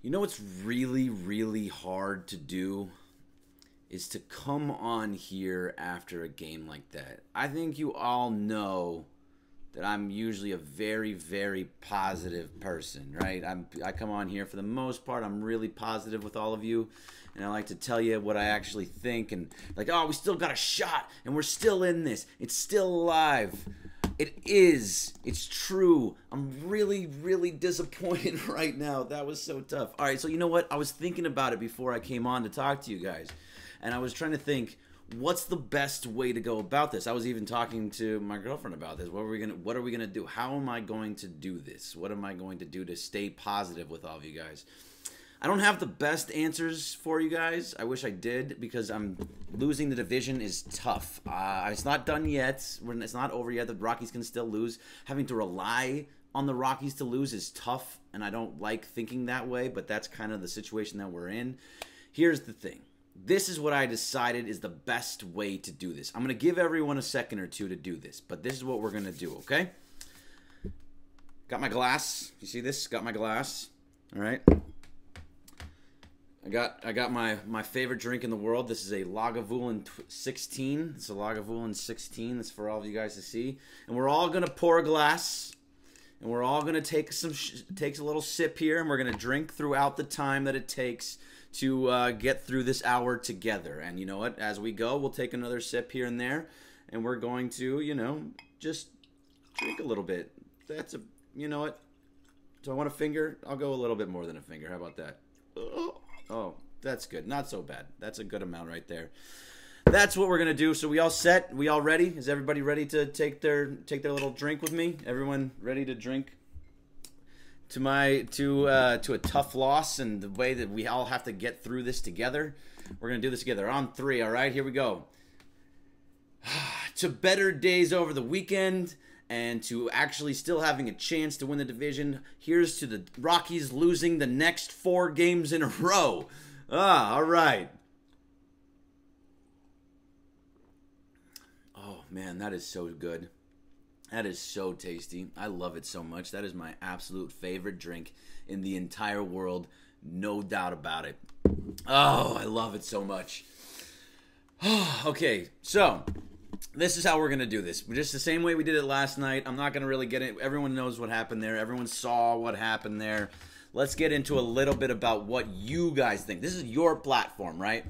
You know what's really, really hard to do is to come on here after a game like that. I think you all know that I'm usually a very, very positive person, right? I come on here for the most part. I'm really positive with all of you, and I like to tell you what I actually think. And like, oh, we still got a shot, and we're still in this. It's still alive. It is. It's true. I'm really, really disappointed right now. That was so tough. All right, so you know what? I was thinking about it before I came on to talk to you guys, and I was trying to think, what's the best way to go about this? I was even talking to my girlfriend about this. What are we gonna do? How am I going to do this? What am I going to do to stay positive with all of you guys? I don't have the best answers for you guys. I wish I did, because losing the division is tough. It's not done yet. It's not over yet. The Rockies can still lose. Having to rely on the Rockies to lose is tough, and I don't like thinking that way, but that's kind of the situation that we're in. Here's the thing. This is what I decided is the best way to do this. I'm going to give everyone a second or two to do this, but this is what we're going to do, okay? Got my glass. You see this? Got my glass. All right. I got my favorite drink in the world. This is a Lagavulin 16. It's a Lagavulin 16. That's for all of you guys to see. And we're all going to pour a glass, and we're all going to take a little sip here, and we're going to drink throughout the time that it takes to get through this hour together. And you know what? As we go, we'll take another sip here and there, and we're going to, you know, just drink a little bit. You know what? Do I want a finger? I'll go a little bit more than a finger. How about that? Oh, that's good. Not so bad. That's a good amount right there. That's what we're going to do. So we all set? We all ready? Is everybody ready to take their little drink with me? Everyone ready to drink to a tough loss and the way that we all have to get through this together? We're going to do this together on 3. All right, here we go. To better days over the weekend, and to actually still having a chance to win the division. Here's to the Rockies losing the next 4 games in a row. All right. Oh, man, that is so good. That is so tasty. I love it so much. That is my absolute favorite drink in the entire world. No doubt about it. Oh, I love it so much. Okay, so this is how we're going to do this. Just the same way we did it last night. I'm not going to really get it. Everyone knows what happened there. Everyone saw what happened there. Let's get into a little bit about what you guys think. This is your platform, right?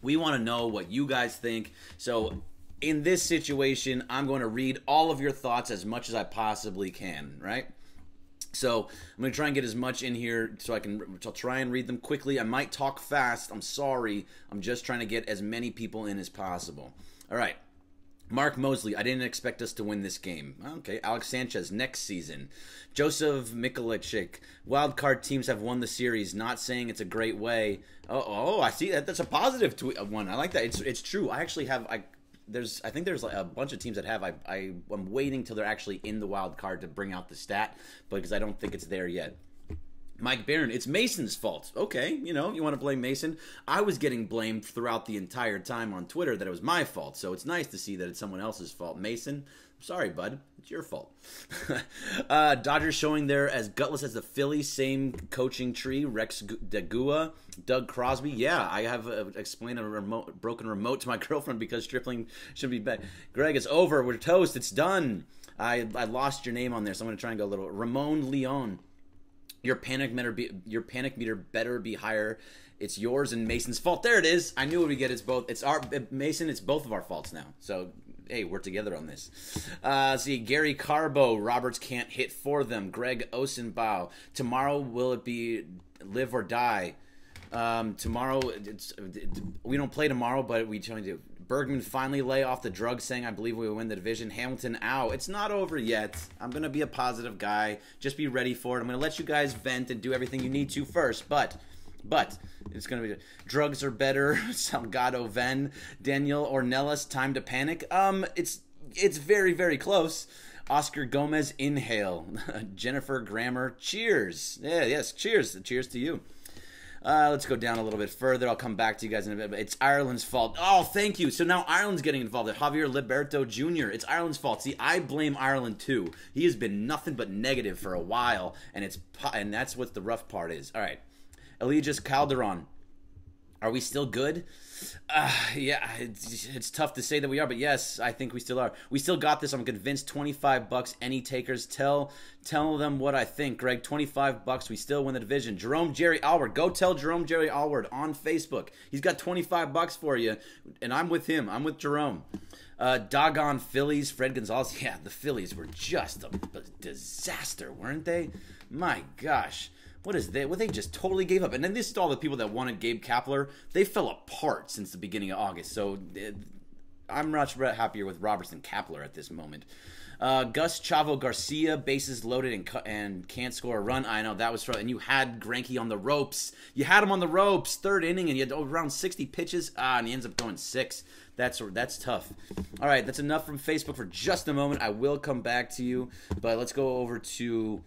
We want to know what you guys think. So in this situation, I'm going to read all of your thoughts as much as I possibly can, right? So I'm going to try and get as much in here so I'll try and read them quickly. I might talk fast. I'm sorry. I'm just trying to get as many people in as possible. All right. Mark Mosley, I didn't expect us to win this game. Okay. Alex Sanchez, next season. Joseph Mikulicek, wild card teams have won the series. Not saying it's a great way. Oh, I see that. That's a positive one. I like that. It's true. I actually have. I think there's like a bunch of teams that have. I'm waiting till they're actually in the wild card to bring out the stat, because I don't think it's there yet. Mike Barron, it's Mason's fault. Okay, you know, you want to blame Mason. I was getting blamed throughout the entire time on Twitter that it was my fault, so it's nice to see that it's someone else's fault. Mason, I'm sorry, bud. It's your fault. Dodgers showing they're as gutless as the Phillies. Same coaching tree. Rex Degua, Doug Crosby. Yeah, I have explained a broken remote to my girlfriend because Stripling should be back. Greg, it's over. We're toast. It's done. I lost your name on there, so I'm going to try and go a little. Ramon Leon. Your panic meter better be higher. It's yours and Mason's fault. There it is. I knew what we get. It's both. It's Mason. It's both of our faults now. So hey, we're together on this. See, Gary Carbo. Roberts can't hit for them. Greg Osenbaugh. Tomorrow will it be live or die? Tomorrow we don't play tomorrow, but we trying to. Bergman finally lay off the drugs, saying, I believe we will win the division. Hamilton, ow. It's not over yet. I'm going to be a positive guy. Just be ready for it. I'm going to let you guys vent and do everything you need to first. But it's going to be drugs are better. Salgado Ven. Daniel Ornelas, time to panic. It's very, very close. Oscar Gomez, inhale. Jennifer Grammer, cheers. Yeah, yes, cheers. Cheers to you. Let's go down a little bit further. I'll come back to you guys in a bit. But it's Ireland's fault. Oh, thank you. So now Ireland's getting involved. Javier Liberto Jr. It's Ireland's fault. See, I blame Ireland too. He has been nothing but negative for a while, and that's what the rough part is. All right. Elias Calderon. Are we still good? Yeah, it's tough to say that we are, but yes, I think we still are. We still got this. I'm convinced. $25. Any takers? Tell them what I think, Greg. $25. We still win the division. Jerome Jerry Alward. Go tell Jerome Jerry Alward on Facebook. He's got $25 for you, and I'm with him. I'm with Jerome. Doggone Phillies. Fred Gonzalez. Yeah, the Phillies were just a disaster, weren't they? My gosh. What is that? Well, they just totally gave up. And then this is all the people that wanted Gabe Kapler. They fell apart since the beginning of August. So I'm much happier with Robertson Kapler at this moment. Gus Chavo Garcia, bases loaded and can't score a run. I know, that was and you had Greinke on the ropes. You had him on the ropes, third inning, and you had around 60 pitches. And he ends up going 6. That's tough. All right, that's enough from Facebook for just a moment. I will come back to you, but let's go over to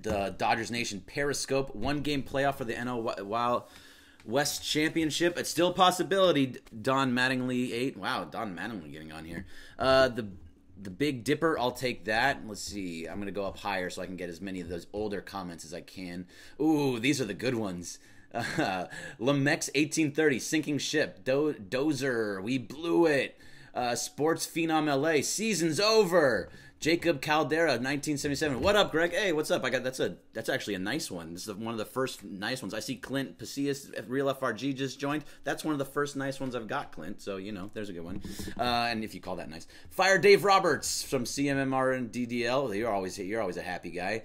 the Dodgers Nation Periscope. 1-game playoff for the NL West Championship. It's still a possibility. Don Mattingly 8. Wow, Don Mattingly getting on here. The Big Dipper, I'll take that. Let's see. I'm going to go up higher so I can get as many of those older comments as I can. Ooh, these are the good ones. Lamex 1830, sinking ship. Dozer, we blew it. Sports Phenom LA, season's over. Jacob Caldera, 1977. What up, Greg? Hey, what's up? That's actually a nice one. This is one of the first nice ones. I see Clint Pasillas, Real FRG, just joined. That's one of the first nice ones I've got, Clint. So, there's a good one. And if you call that nice. Fire Dave Roberts from CMMR and DDL. You're always a happy guy.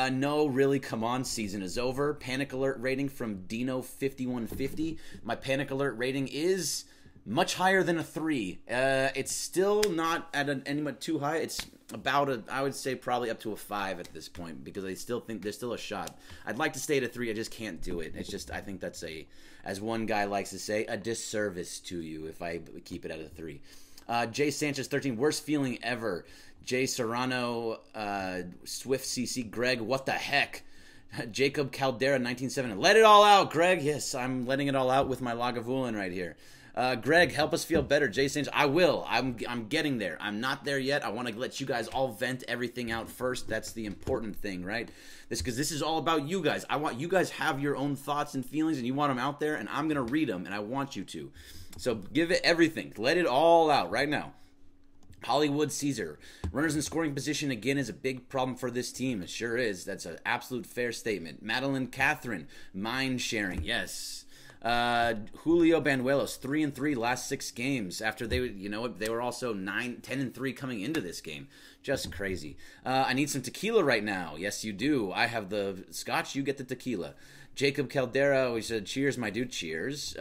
No, really, come on. Season is over. Panic alert rating from Dino5150. My panic alert rating is much higher than a 3. It's still not at any too high. It's about I would say probably up to a 5 at this point, because I still think there's still a shot. I'd like to stay at a 3. I just can't do it. It's just, I think that's as one guy likes to say, a disservice to you if I keep it at a 3. Jay Sanchez 13, worst feeling ever. Jay Serrano, Swift CC, Greg, what the heck? Jacob Caldera 1970, let it all out, Greg. Yes, I'm letting it all out with my Lagavulin right here. Greg, help us feel better. Jay Sanchez, I will. I'm getting there. I'm not there yet. I want to let you guys all vent everything out first. That's the important thing, right? Because this is all about you guys. I want you guys have your own thoughts and feelings, and you want them out there, and I'm going to read them, and I want you to. So give it everything. Let it all out right now. Hollywood Caesar, runners in scoring position again is a big problem for this team. It sure is. That's an absolute fair statement. Madeline Catherine, mind sharing, yes. Julio Banuelos, 3-3 last 6 games after they were also 10-3 coming into this game. Just crazy. I need some tequila right now. Yes, you do. I have the scotch. You get the tequila. Jacob Caldera, we said, cheers, my dude. Cheers.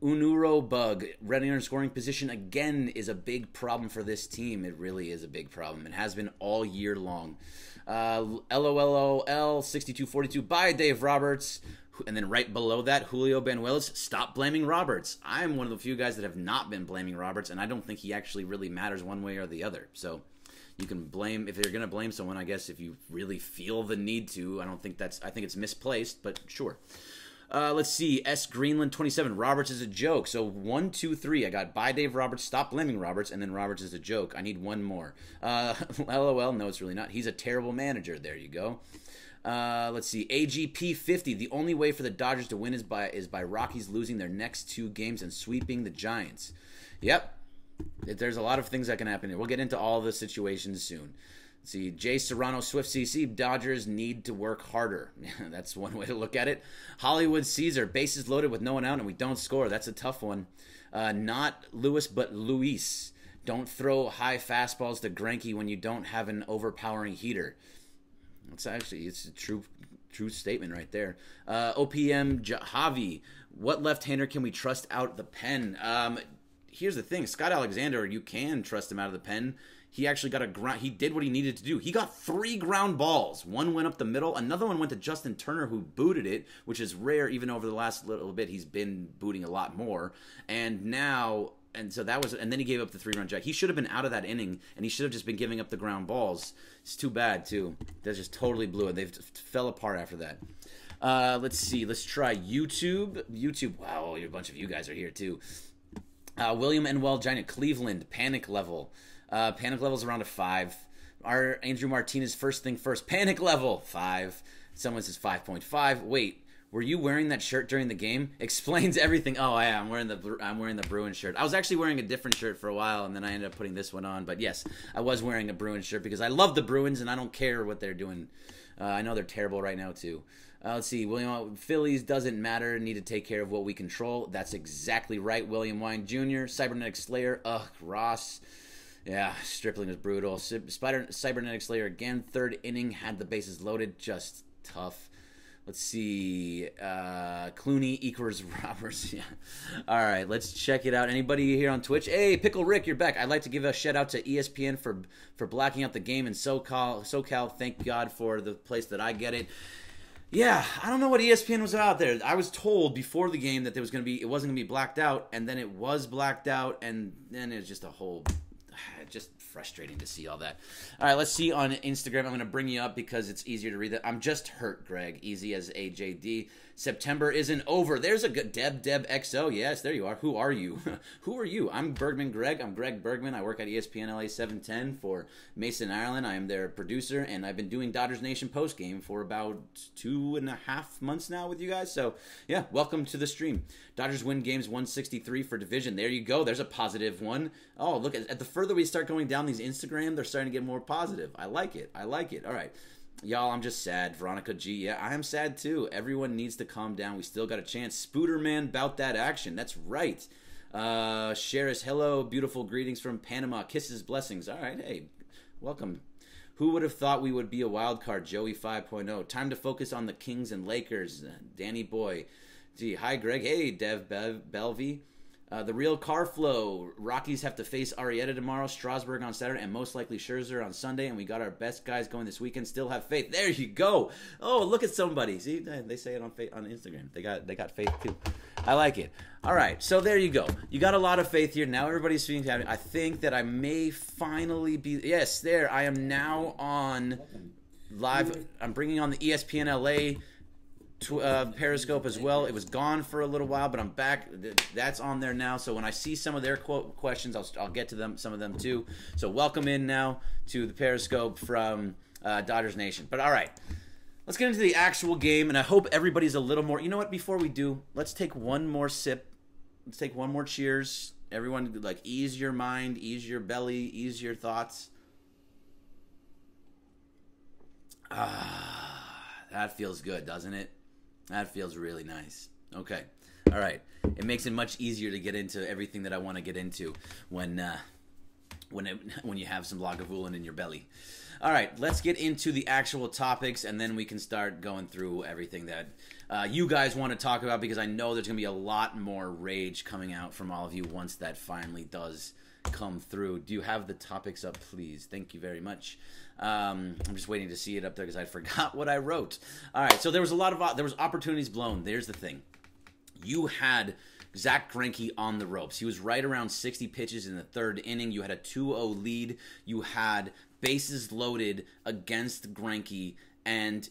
Unuro Bug, running in scoring position again is a big problem for this team. It really is a big problem. It has been all year long. LOLOL 6242 by Dave Roberts. And then right below that, Julio Banuelos, stop blaming Roberts. I'm one of the few guys that have not been blaming Roberts, and I don't think he actually really matters one way or the other. So you can blame, if you're going to blame someone, I guess if you really feel the need to. I think it's misplaced, but sure. Let's see. S. Greenland 27. Roberts is a joke. So 1, 2, 3. I got by Dave Roberts. Stop blaming Roberts. And then Roberts is a joke. I need one more. LOL. No, it's really not. He's a terrible manager. There you go. Let's see. AGP 50. The only way for the Dodgers to win is by Rockies losing their next 2 games and sweeping the Giants. Yep. There's a lot of things that can happen here. We'll get into all the situations soon. Let's see, Jay Serrano, Swift CC, Dodgers need to work harder. That's one way to look at it. Hollywood Caesar, bases loaded with no one out and we don't score. That's a tough one. Not Lewis, but Luis. Don't throw high fastballs to Greinke when you don't have an overpowering heater. It's a true statement right there. OPM Javi, what left-hander can we trust out the pen? Here's the thing, Scott Alexander, you can trust him out of the pen. He actually got he did what he needed to do. He got 3 ground balls. One went up the middle. Another one went to Justin Turner, who booted it, which is rare. Even over the last little bit, he's been booting a lot more. And then he gave up the 3-run jack. He should have been out of that inning, and he should have just been giving up the ground balls. It's too bad, too. That just totally blew it. They fell apart after that. Let's see. Let's try YouTube. Wow, a bunch of you guys are here, too. William Enwell Giant, Cleveland, panic level. Panic level's around a 5. Our Andrew Martinez, first thing first. Panic level, 5. Someone says 5.5. Wait, Were you wearing that shirt during the game? Explains everything. Oh, yeah, I'm wearing the Bruins shirt. I was actually wearing a different shirt for a while, and then I ended up putting this one on. But yes, I was wearing a Bruins shirt because I love the Bruins, and I don't care what they're doing. I know they're terrible right now, too. Let's see. William, Phillies doesn't matter. Need to take care of what we control. That's exactly right. William Wine Jr., Cybernetic Slayer. Ugh, Ross. Yeah, Stripling was brutal. Cybernetic Slayer again. Third inning, had the bases loaded. Just tough. Let's see. Clooney equals Roberts. Yeah. All right, let's check it out. Anybody here on Twitch? Hey, Pickle Rick, you're back. I'd like to give a shout out to ESPN for blacking out the game in SoCal. Thank God for the place that I get it. Yeah, I don't know what ESPN was out there. I was told before the game that it wasn't gonna be blacked out, and then it was blacked out, and then it was just a whole. Just frustrating to see all that. All right, let's see on Instagram. I'm going to bring you up because it's easier to read that. I'm just hurt, Greg. Easy as AJD. September isn't over. There's a good Deb XO. Yes, there you are. Who are you? Who are you? I'm Bergman Greg. I'm Greg Bergman. I work at ESPN LA 710 for Mason Ireland. I am their producer, and I've been doing Dodgers Nation postgame for about 2.5 months now with you guys. So, yeah, welcome to the stream. Dodgers win games 163 for division. There you go. There's a positive one. Oh, look, at the further we start going down these Instagram, they're starting to get more positive. I like it. I like it. All right. Y'all, I'm just sad. Veronica G, yeah, I am sad too. Everyone needs to calm down. We still got a chance. Spooderman, bout that action. That's right. Sheris, hello. Beautiful greetings from Panama. Kisses, blessings. All right, hey, welcome. Who would have thought we would be a wild card? Joey 5.0. Time to focus on the Kings and Lakers. Danny Boy. Gee, hi, Greg. Hey, Dev Belvy. The real car flow. Rockies have to face Arrieta tomorrow, Strasburg on Saturday, and most likely Scherzer on Sunday. And we got our best guys going this weekend. Still have faith. There you go. Oh, look at somebody. See, they say it on Instagram. They got faith too. I like it. All right, so there you go. You got a lot of faith here. Now everybody's feeling happy. I think that I may finally be. Yes, there. I am now on live. I'm bringing on the ESPN LA. Periscope as well. It was gone for a little while, but I'm back. That's on there now. So when I see some of their questions, I'll get to them, some of them too. So welcome in now to the Periscope from Dodgers Nation. But all right, let's get into the actual game, and I hope everybody's a little more. You know what? Before we do, let's take one more sip. Let's take one more cheers. Everyone, like, ease your mind, ease your belly, ease your thoughts. That feels good, doesn't it? That feels really nice. Okay. All right. It makes it much easier to get into everything that I want to get into when you have some Lagavulin in your belly. All right. Let's get into the actual topics, and then we can start going through everything that you guys want to talk about, because I know there's going to be a lot more rage coming out from all of you once that finally does come through. Do you have the topics up, please? Thank you very much. I'm just waiting to see it up there because I forgot what I wrote. All right, so there was opportunities blown. There's the thing. You had Zach Greinke on the ropes. He was right around 60 pitches in the third inning. You had a 2-0 lead. You had bases loaded against Greinke, and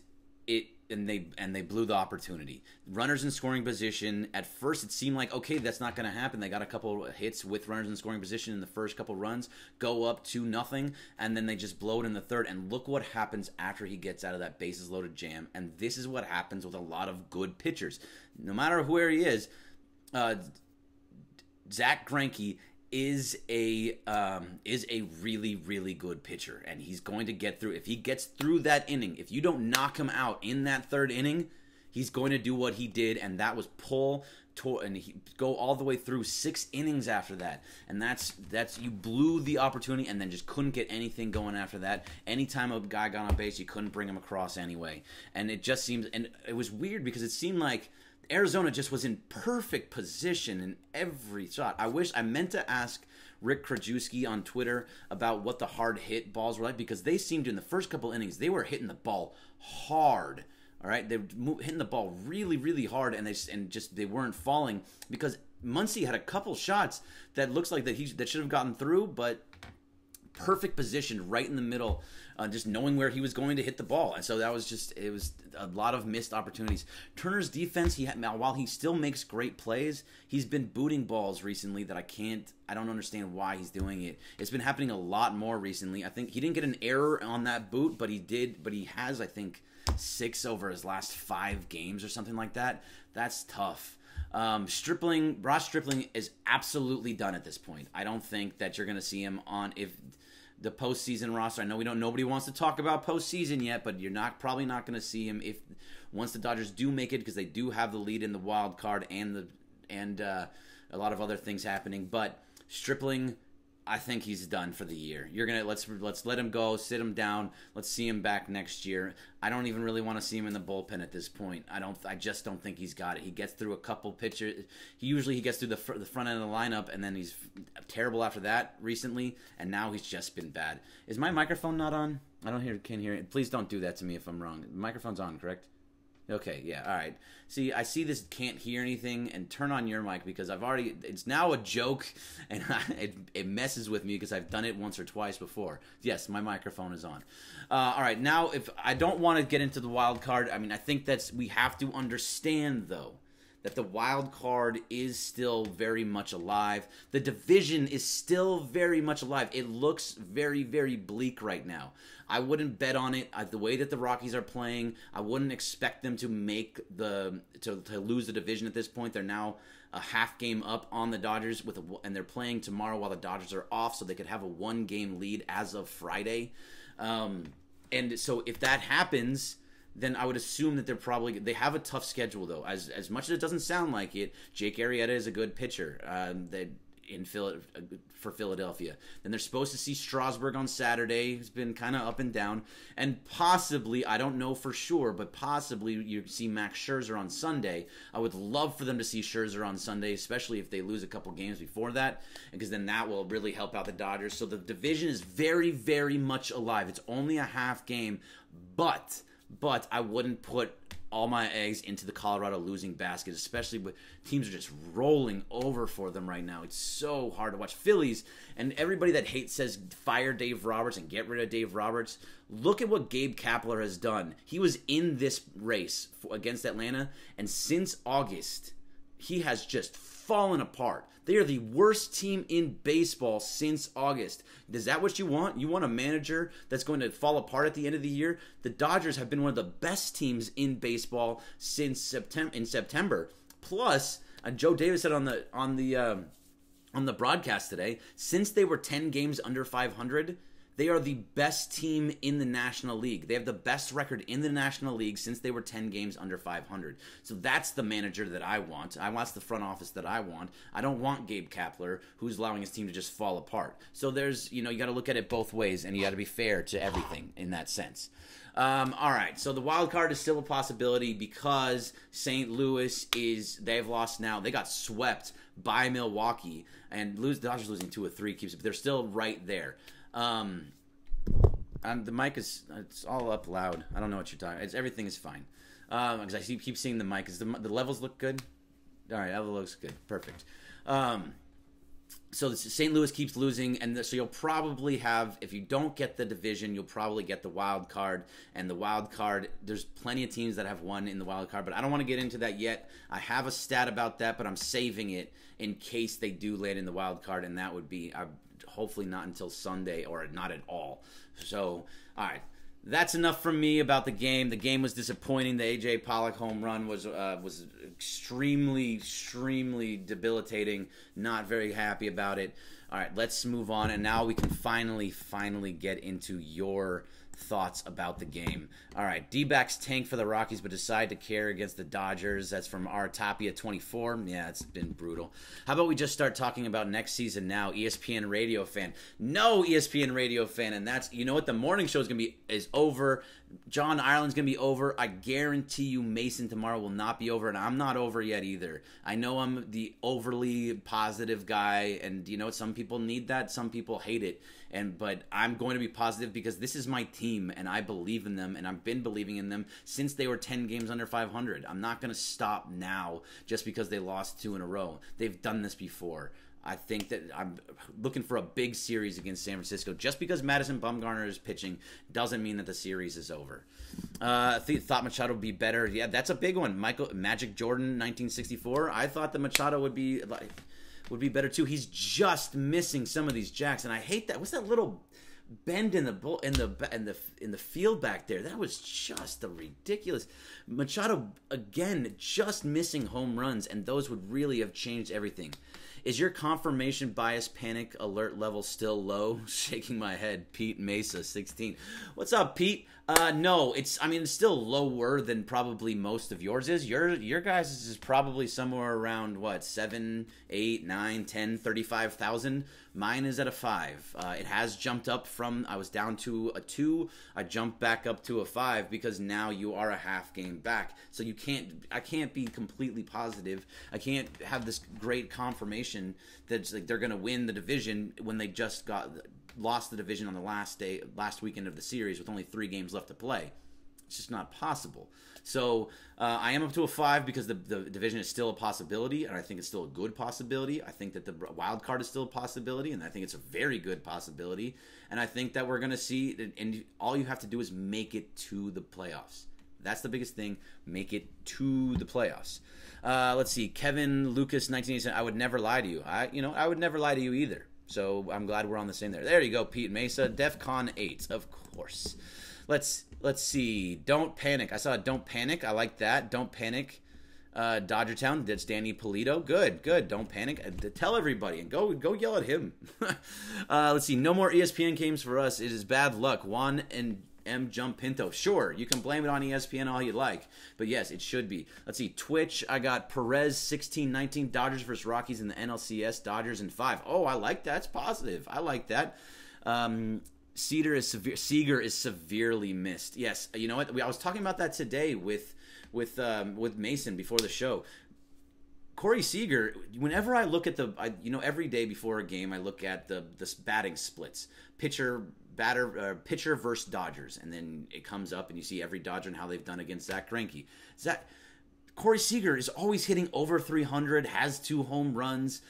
they blew the opportunity. Runners in scoring position. At first, it seemed like, okay, that's not going to happen. They got a couple hits with runners in scoring position in the first couple runs, go up 2-0, and then they just blow it in the third. And look what happens after he gets out of that bases loaded jam. And this is what happens with a lot of good pitchers. No matter where he is, Zach Greinke is a really, really good pitcher, and he's going to get through. If he gets through that inning, if you don't knock him out in that third inning, he's going to do what he did, and that was and he go all the way through 6 innings after that. And that's you blew the opportunity, and then just couldn't get anything going after that. Anytime a guy got on base, you couldn't bring him across anyway. And it just seems, and it was weird because it seemed like Arizona just was in perfect position in every shot. I meant to ask Rick Krajewski on Twitter about what the hard hit balls were like, because they seemed to, in the first couple innings, they were hitting the ball hard. All right, they were hitting the ball really, really hard, and they weren't falling, because Muncy had a couple shots that looks like that should have gotten through, but perfect position right in the middle, just knowing where he was going to hit the ball. And so that was just, it was a lot of missed opportunities. Turner's defense, while he still makes great plays, he's been booting balls recently that I don't understand why he's doing it. It's been happening a lot more recently. I think he didn't get an error on that boot, but he has, I think, 6 over his last 5 games or something like that. That's tough. Ross Stripling is absolutely done at this point. I don't think that you're going to see him on the postseason roster. I know nobody wants to talk about postseason yet, but you're probably not going to see him once the Dodgers do make it, because they do have the lead in the wild card and a lot of other things happening. But Stripling, I think he's done for the year. Let's let him go, sit him down. Let's see him back next year. I don't even really want to see him in the bullpen at this point. I just don't think he's got it. He gets through a couple pitchers. He gets through the front end of the lineup, and then he's terrible after that recently, and now he's just been bad. Is my microphone not on? Can't hear it. Please don't do that to me if I'm wrong. The microphone's on, correct? Okay, yeah, all right. See, I see this can't hear anything, and turn on your mic, because it's now a joke, and it messes with me because I've done it once or twice before. Yes, my microphone is on. All right, now, if I don't want to get into the wild card, I think we have to understand, though, that the wild card is still very much alive. The division is still very much alive. It looks very, very bleak right now. I wouldn't bet on it. The way that the Rockies are playing, I wouldn't expect them to to lose the division at this point. They're now a half game up on the Dodgers, and they're playing tomorrow while the Dodgers are off, so they could have a 1-game lead as of Friday. And so if that happens, then I would assume that they have a tough schedule, though. As much as it doesn't sound like it, Jake Arrieta is a good pitcher for Philadelphia. Then they're supposed to see Strasburg on Saturday, who's been kind of up and down. And possibly, I don't know for sure, but possibly you see Max Scherzer on Sunday. I would love for them to see Scherzer on Sunday, especially if they lose a couple games before that, because then that will really help out the Dodgers. So the division is very, very much alive. It's only a half game, but I wouldn't put all my eggs into the Colorado losing basket, especially with teams are just rolling over for them right now. It's so hard to watch. Phillies, and everybody that says fire Dave Roberts and get rid of Dave Roberts, look at what Gabe Kapler has done. He was in this race against Atlanta, and since August, he has just fallen apart. They are the worst team in baseball since August. Is that what you want? You want a manager that's going to fall apart at the end of the year? The Dodgers have been one of the best teams in baseball since September. Plus, Joe Davis said on the broadcast today, since they were 10 games under 500, they are the best team in the National League. They have the best record in the National League since they were 10 games under 500. So that's the manager that I want. That's the front office that I want. I don't want Gabe Kapler, who's allowing his team to just fall apart. So there's, you got to look at it both ways, and you got to be fair to everything in that sense. All right, so the wild card is still a possibility because St. Louis they've lost now. They got swept by Milwaukee, and the Dodgers losing 2 or 3 keeps it, but they're still right there. The mic it's all up loud. I don't know what you're talking. Everything is fine. Because I keep seeing the mic. The levels look good? All right, that looks good. Perfect. So St. Louis keeps losing, and so you'll probably have, if you don't get the division, you'll probably get the wild card. And the wild card, there's plenty of teams that have won in the wild card, but I don't want to get into that yet. I have a stat about that, but I'm saving it in case they do land in the wild card, and that would be hopefully not until Sunday or not at all. So, all right. That's enough from me about the game. The game was disappointing. The A.J. Pollock home run was extremely, extremely debilitating. Not very happy about it. All right, let's move on. And now we can finally get into your thoughts about the game. All right, D-backs tank for the Rockies but decide to care against the Dodgers. That's from our Tapia24. Yeah, it's been brutal. How about we just start talking about next season now? ESPN radio fan. No ESPN radio fan, and that's, you know what, the morning show is over. John Ireland's going to be over. I guarantee you Mason tomorrow will not be over, and I'm not over yet either. I know I'm the overly positive guy, and you know, some people need that, some people hate it. But I'm going to be positive because this is my team, and I believe in them, and I've been believing in them since they were 10 games under 500. I'm not going to stop now just because they lost 2 in a row. They've done this before. I think that I'm looking for a big series against San Francisco. Just because Madison Bumgarner is pitching doesn't mean that the series is over. Thought Machado would be better. Yeah, that's a big one. Magic Jordan, 1964. I thought that Machado would be better too. He's just missing some of these jacks, and I hate that. What's that little bend in the field back there? That was just a ridiculous. Machado again just missing home runs, and those would really have changed everything. Is your confirmation bias panic alert level still low? Shaking my head. Pete Mesa 16. What's up, Pete? No, it's still lower than probably most of yours is. Your guys is probably somewhere around what, 7, 8, 9, 10, 35,000. Mine is at a 5. It has jumped up from, I was down to a 2. I jumped back up to a 5 because now you are a half game back. So I can't be completely positive. I can't have this great confirmation that like they're going to win the division when they just lost the division on the last weekend of the series with only 3 games left to play. It's just not possible. So I am up to a 5 because the division is still a possibility, and I think it's still a good possibility. I think that the wild card is still a possibility, and I think it's a very good possibility. And I think that we're going to see, and all you have to do is make it to the playoffs. That's the biggest thing. Make it to the playoffs. Let's see. Kevin Lucas, 1987. I would never lie to you. I would never lie to you either. So I'm glad we're on the same there. There you go, Pete Mesa. DEFCON 8, of course. Let's see. Don't panic. I saw a don't panic. I like that. Don't panic. Dodgertown. That's Danny Polito. Good. Don't panic. Tell everybody and go yell at him. Let's see. No more ESPN games for us. It is bad luck. Juan and M. Jump Pinto. Sure, you can blame it on ESPN all you like, but yes, it should be. Let's see. Twitch. I got Perez 16-19. Dodgers versus Rockies in the NLCS. Dodgers in 5. Oh, I like that. It's positive. I like that. Seager is severely missed. Yes, you know what? I was talking about that today with Mason before the show. Corey Seager, whenever I look at every day before a game, I look at the batting splits, pitcher versus Dodgers, and then it comes up and you see every Dodger and how they've done against Zach Greinke. Corey Seager is always hitting over 300, has 2 home runs.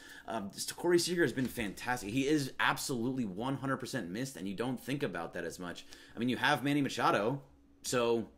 Corey Seager has been fantastic. He is absolutely 100% missed, and you don't think about that as much. I mean, you have Manny Machado, so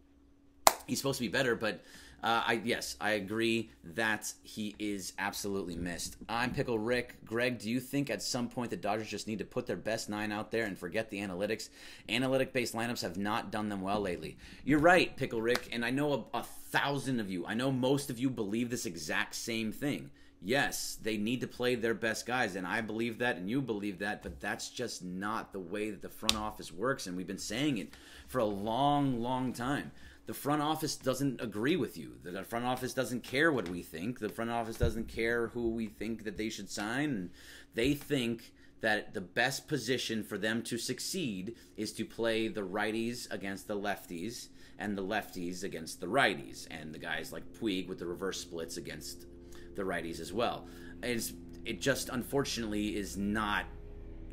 he's supposed to be better, but I agree that he is absolutely missed. I'm Pickle Rick. Greg, do you think at some point the Dodgers just need to put their best 9 out there and forget the analytics? Analytic-based lineups have not done them well lately. You're right, Pickle Rick, and I know a thousand of you. I know most of you believe this exact same thing. Yes, they need to play their best guys, and I believe that, and you believe that, but that's just not the way that the front office works, and we've been saying it for a long, long time. The front office doesn't agree with you. The front office doesn't care what we think. The front office doesn't care who we think that they should sign. And they think that the best position for them to succeed is to play the righties against the lefties and the lefties against the righties, and the guys like Puig with the reverse splits against the righties as well. It just unfortunately is not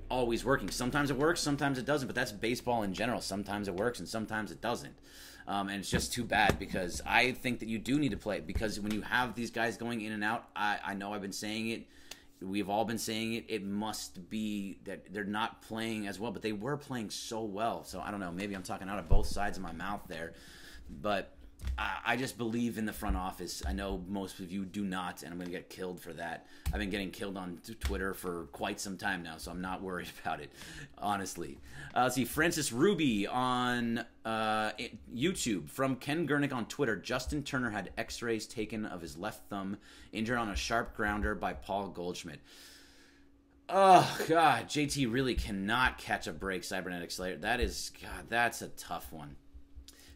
always working. Sometimes it works, sometimes it doesn't, but that's baseball in general. Sometimes it works and sometimes it doesn't. And it's just too bad because I think that you do need to play it, because when you have these guys going in and out, I know I've been saying it, we've all been saying it, it must be that they're not playing as well, but they were playing so well. So I don't know, maybe I'm talking out of both sides of my mouth there, but I just believe in the front office. I know most of you do not, and I'm going to get killed for that. I've been getting killed on Twitter for quite some time now, so I'm not worried about it, honestly. Let's see, Francis Ruby on YouTube. From Ken Gurnick on Twitter, Justin Turner had x-rays taken of his left thumb, injured on a sharp grounder by Paul Goldschmidt. Oh, God, JT really cannot catch a break, Cybernetic Slayer. That's a tough one.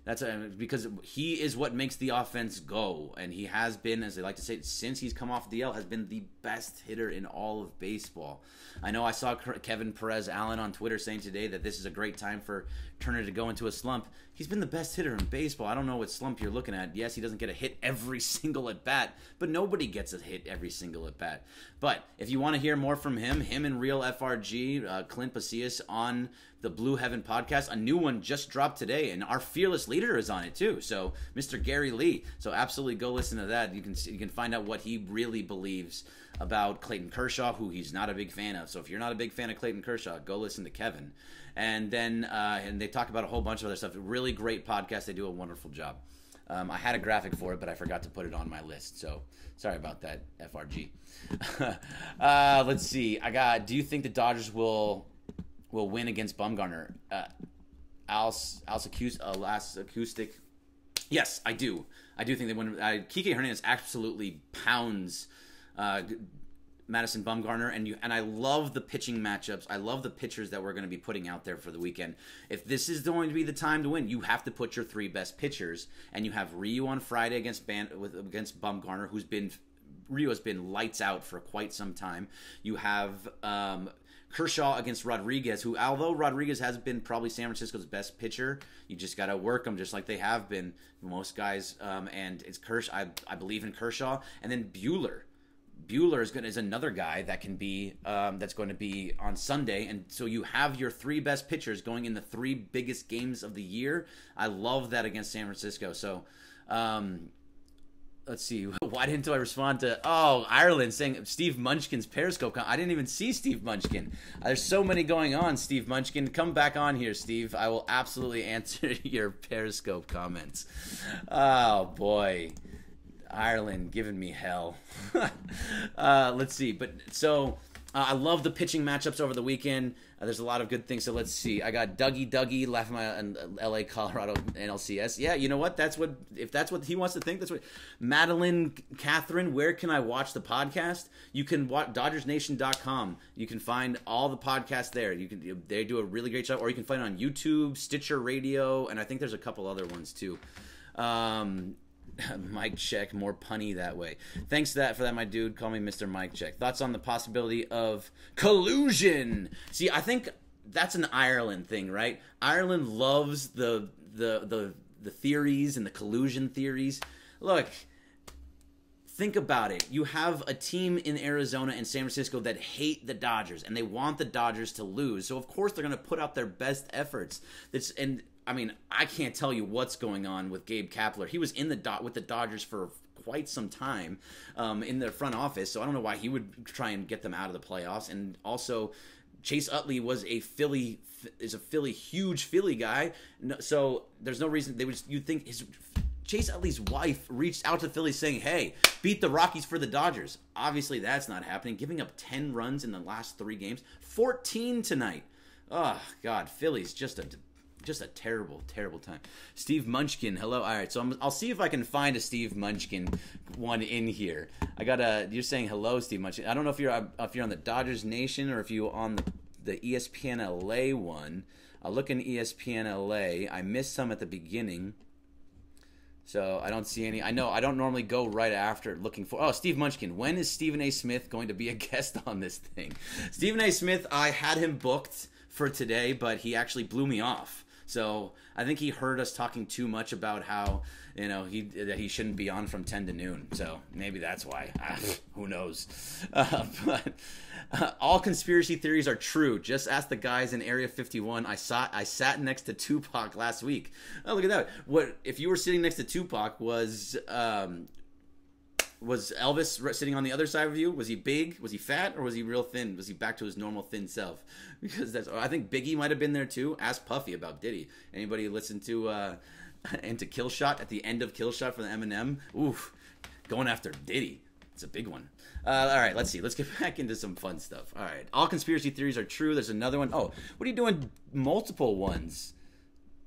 That's because he is what makes the offense go, and he has been, as they like to say, since he's come off the DL, has been the best hitter in all of baseball. I know I saw Kevin Perez Allen on Twitter saying today that this is a great time for Turner to go into a slump. He's been the best hitter in baseball. I don't know what slump you're looking at. Yes, he doesn't get a hit every single at-bat, but nobody gets a hit every single at-bat. But if you want to hear more from him and Real FRG, Clint Pasillas on the Blue Heaven podcast, a new one just dropped today, and our fearless Slater is on it too. So Mr. Gary Lee. So absolutely go listen to that. You can find out what he really believes about Clayton Kershaw, who he's not a big fan of. So if you're not a big fan of Clayton Kershaw, go listen to Kevin. And then and they talk about a whole bunch of other stuff. Really great podcast. They do a wonderful job. I had a graphic for it, but I forgot to put it on my list. So sorry about that, FRG. Let's see. Do you think the Dodgers will win against Bumgarner? Acoustic. Yes, I do. I do think they win. Kike Hernandez absolutely pounds Madison Bumgarner, and I love the pitching matchups. I love the pitchers that we're going to be putting out there for the weekend. If this is going to be the time to win, you have to put your 3 best pitchers, and you have Ryu on Friday against Bumgarner, Ryu has been lights out for quite some time. You have Kershaw against Rodriguez, who, although Rodriguez has been probably San Francisco's best pitcher, you just got to work them just like they have been, most guys. And it's Kershaw. I believe in Kershaw. And then Buehler. Buehler is another guy that can be that's going to be on Sunday, and so you have your 3 best pitchers going in the 3 biggest games of the year. I love that against San Francisco. So let's see. Why didn't I respond to Ireland saying Steve Munchkin's Periscope? I didn't even see Steve Munchkin. There's so many going on. Steve Munchkin, come back on here, Steve. I will absolutely answer your Periscope comments. Oh boy. Ireland giving me hell. Let's see. But so I love the pitching matchups over the weekend. There's a lot of good things. So let's see. I got Dougie laughing and LA, Colorado, NLCS. Yeah, you know what? If that's what he wants to think, that's what. Madeline Catherine, where can I watch the podcast? You can watch DodgersNation.com. You can find all the podcasts there. They do a really great job. Or you can find it on YouTube, Stitcher Radio, and I think there's a couple other ones too. Mike Check, more punny that way. Thanks for that, my dude. Call me Mr. Mike Check. Thoughts on the possibility of collusion? See, I think that's an Ireland thing, right? Ireland loves the theories and the collusion theories. Look, think about it. You have a team in Arizona and San Francisco that hate the Dodgers, and they want the Dodgers to lose. So, of course, they're going to put out their best efforts. I mean, I can't tell you what's going on with Gabe Kapler. He was with the Dodgers for quite some time in their front office, so I don't know why he would try and get them out of the playoffs. And also, Chase Utley is a huge Philly guy, so there's no reason you'd think Chase Utley's wife reached out to Philly saying, hey, beat the Rockies for the Dodgers. Obviously, that's not happening. Giving up 10 runs in the last 3 games, 14 tonight. Oh, God, Philly's just a terrible, terrible time. Steve Munchkin, hello. All right, so I'll see if I can find a Steve Munchkin one in here. You're saying hello, Steve Munchkin. I don't know if you're on the Dodgers Nation or if you're on the ESPN LA one. I'll look in ESPN LA. I missed some at the beginning, so I don't see any. I know I don't normally go right after looking for. Oh, Steve Munchkin. When is Stephen A. Smith going to be a guest on this thing? Stephen A. Smith, I had him booked for today, but he actually blew me off. So I think he heard us talking too much about how, that he shouldn't be on from 10 to noon. So maybe that's why. Who knows? But all conspiracy theories are true. Just ask the guys in Area 51. I sat next to Tupac last week. Oh, look at that. What if you were sitting next to Tupac? Was Elvis sitting on the other side of you? Was he big? Was he fat? Or was he real thin? Was he back to his normal thin self? Because I think Biggie might have been there too. Ask Puffy about Diddy. Anybody listen to into Killshot at the end of Killshot for the Eminem? Oof, going after Diddy. It's a big one. All right, let's see. Let's get back into some fun stuff. All right, all conspiracy theories are true. There's another one. Oh, what are you doing? Multiple ones.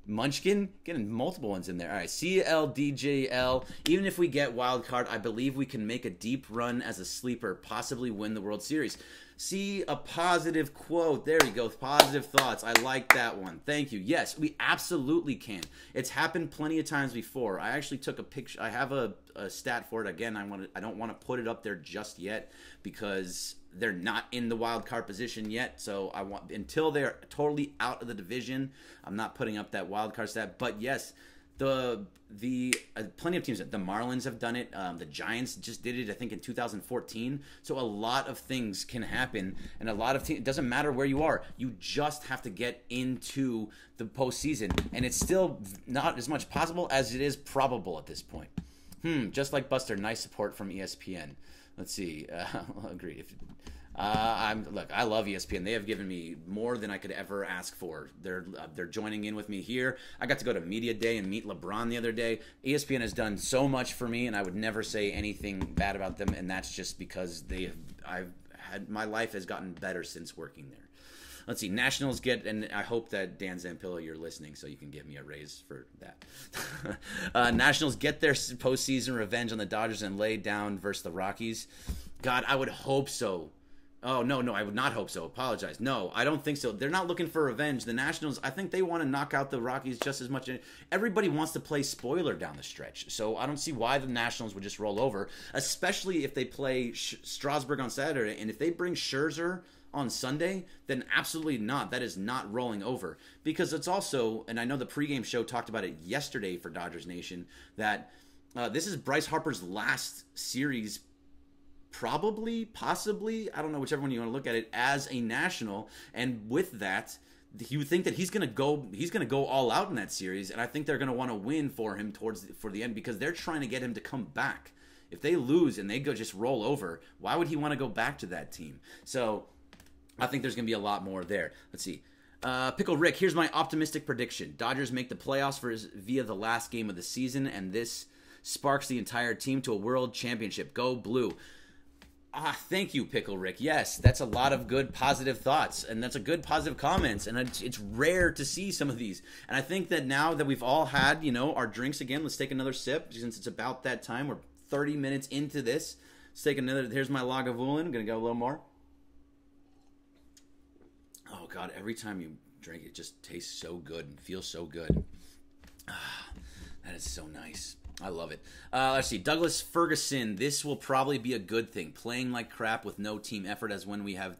Munchkin getting multiple ones in there. All right, CLDJL. Even if we get wild card, I believe we can make a deep run as a sleeper, possibly win the World Series. See a positive quote. There you go. Positive thoughts. I like that one. Thank you. Yes, we absolutely can. It's happened plenty of times before. I actually took a picture. I have a stat for it. Again, I don't want to put it up there just yet because they're not in the wild card position yet. So until they're totally out of the division, I'm not putting up that wild card stat. But yes, the plenty of teams. The Marlins have done it. The Giants just did it, I think, in 2014. So a lot of things can happen, and a lot of teams. It doesn't matter where you are. You just have to get into the postseason, and it's still not as much possible as it is probable at this point. Just like Buster, nice support from ESPN. Let's see. Agreed. Look, I love ESPN. They have given me more than I could ever ask for. They're joining in with me here. I got to go to Media Day and meet LeBron the other day. ESPN has done so much for me, and I would never say anything bad about them. And that's just because my life has gotten better since working there. Let's see. Nationals get, and I hope that Dan Zampillo, you're listening, so you can give me a raise for that. Nationals get their postseason revenge on the Dodgers and lay down versus the Rockies. God, I would hope so. Oh, no, I would not hope so. Apologize. No, I don't think so. They're not looking for revenge. The Nationals, I think they want to knock out the Rockies just as much. Everybody wants to play spoiler down the stretch. So I don't see why the Nationals would just roll over, especially if they play Strasburg on Saturday. And if they bring Scherzer on Sunday, then absolutely not. That is not rolling over. Because it's also, and I know the pregame show talked about it yesterday for Dodgers Nation, that this is Bryce Harper's last series, probably, possibly, I don't know, whichever one you want to look at it, as a National. And with that, you would think that he's gonna go all out in that series, and I think they're gonna want to win for him for the end, because they're trying to get him to come back. If they lose and they go just roll over, why would he want to go back to that team? So I think there's going to be a lot more there. Let's see. Pickle Rick, here's my optimistic prediction. Dodgers make the playoffs via the last game of the season, and this sparks the entire team to a world championship. Go Blue. Thank you, Pickle Rick. Yes, that's a lot of good positive thoughts, and that's a good positive comments, and it's rare to see some of these. And I think that now that we've all had, our drinks again, let's take another sip, since it's about that time. We're 30 minutes into this. Let's take another. Here's my Lagavulin. I'm going to go a little more. Oh, God, every time you drink it just tastes so good and feels so good. That is so nice. I love it. Let's see. Douglas Ferguson, this will probably be a good thing. Playing like crap with no team effort, as when we have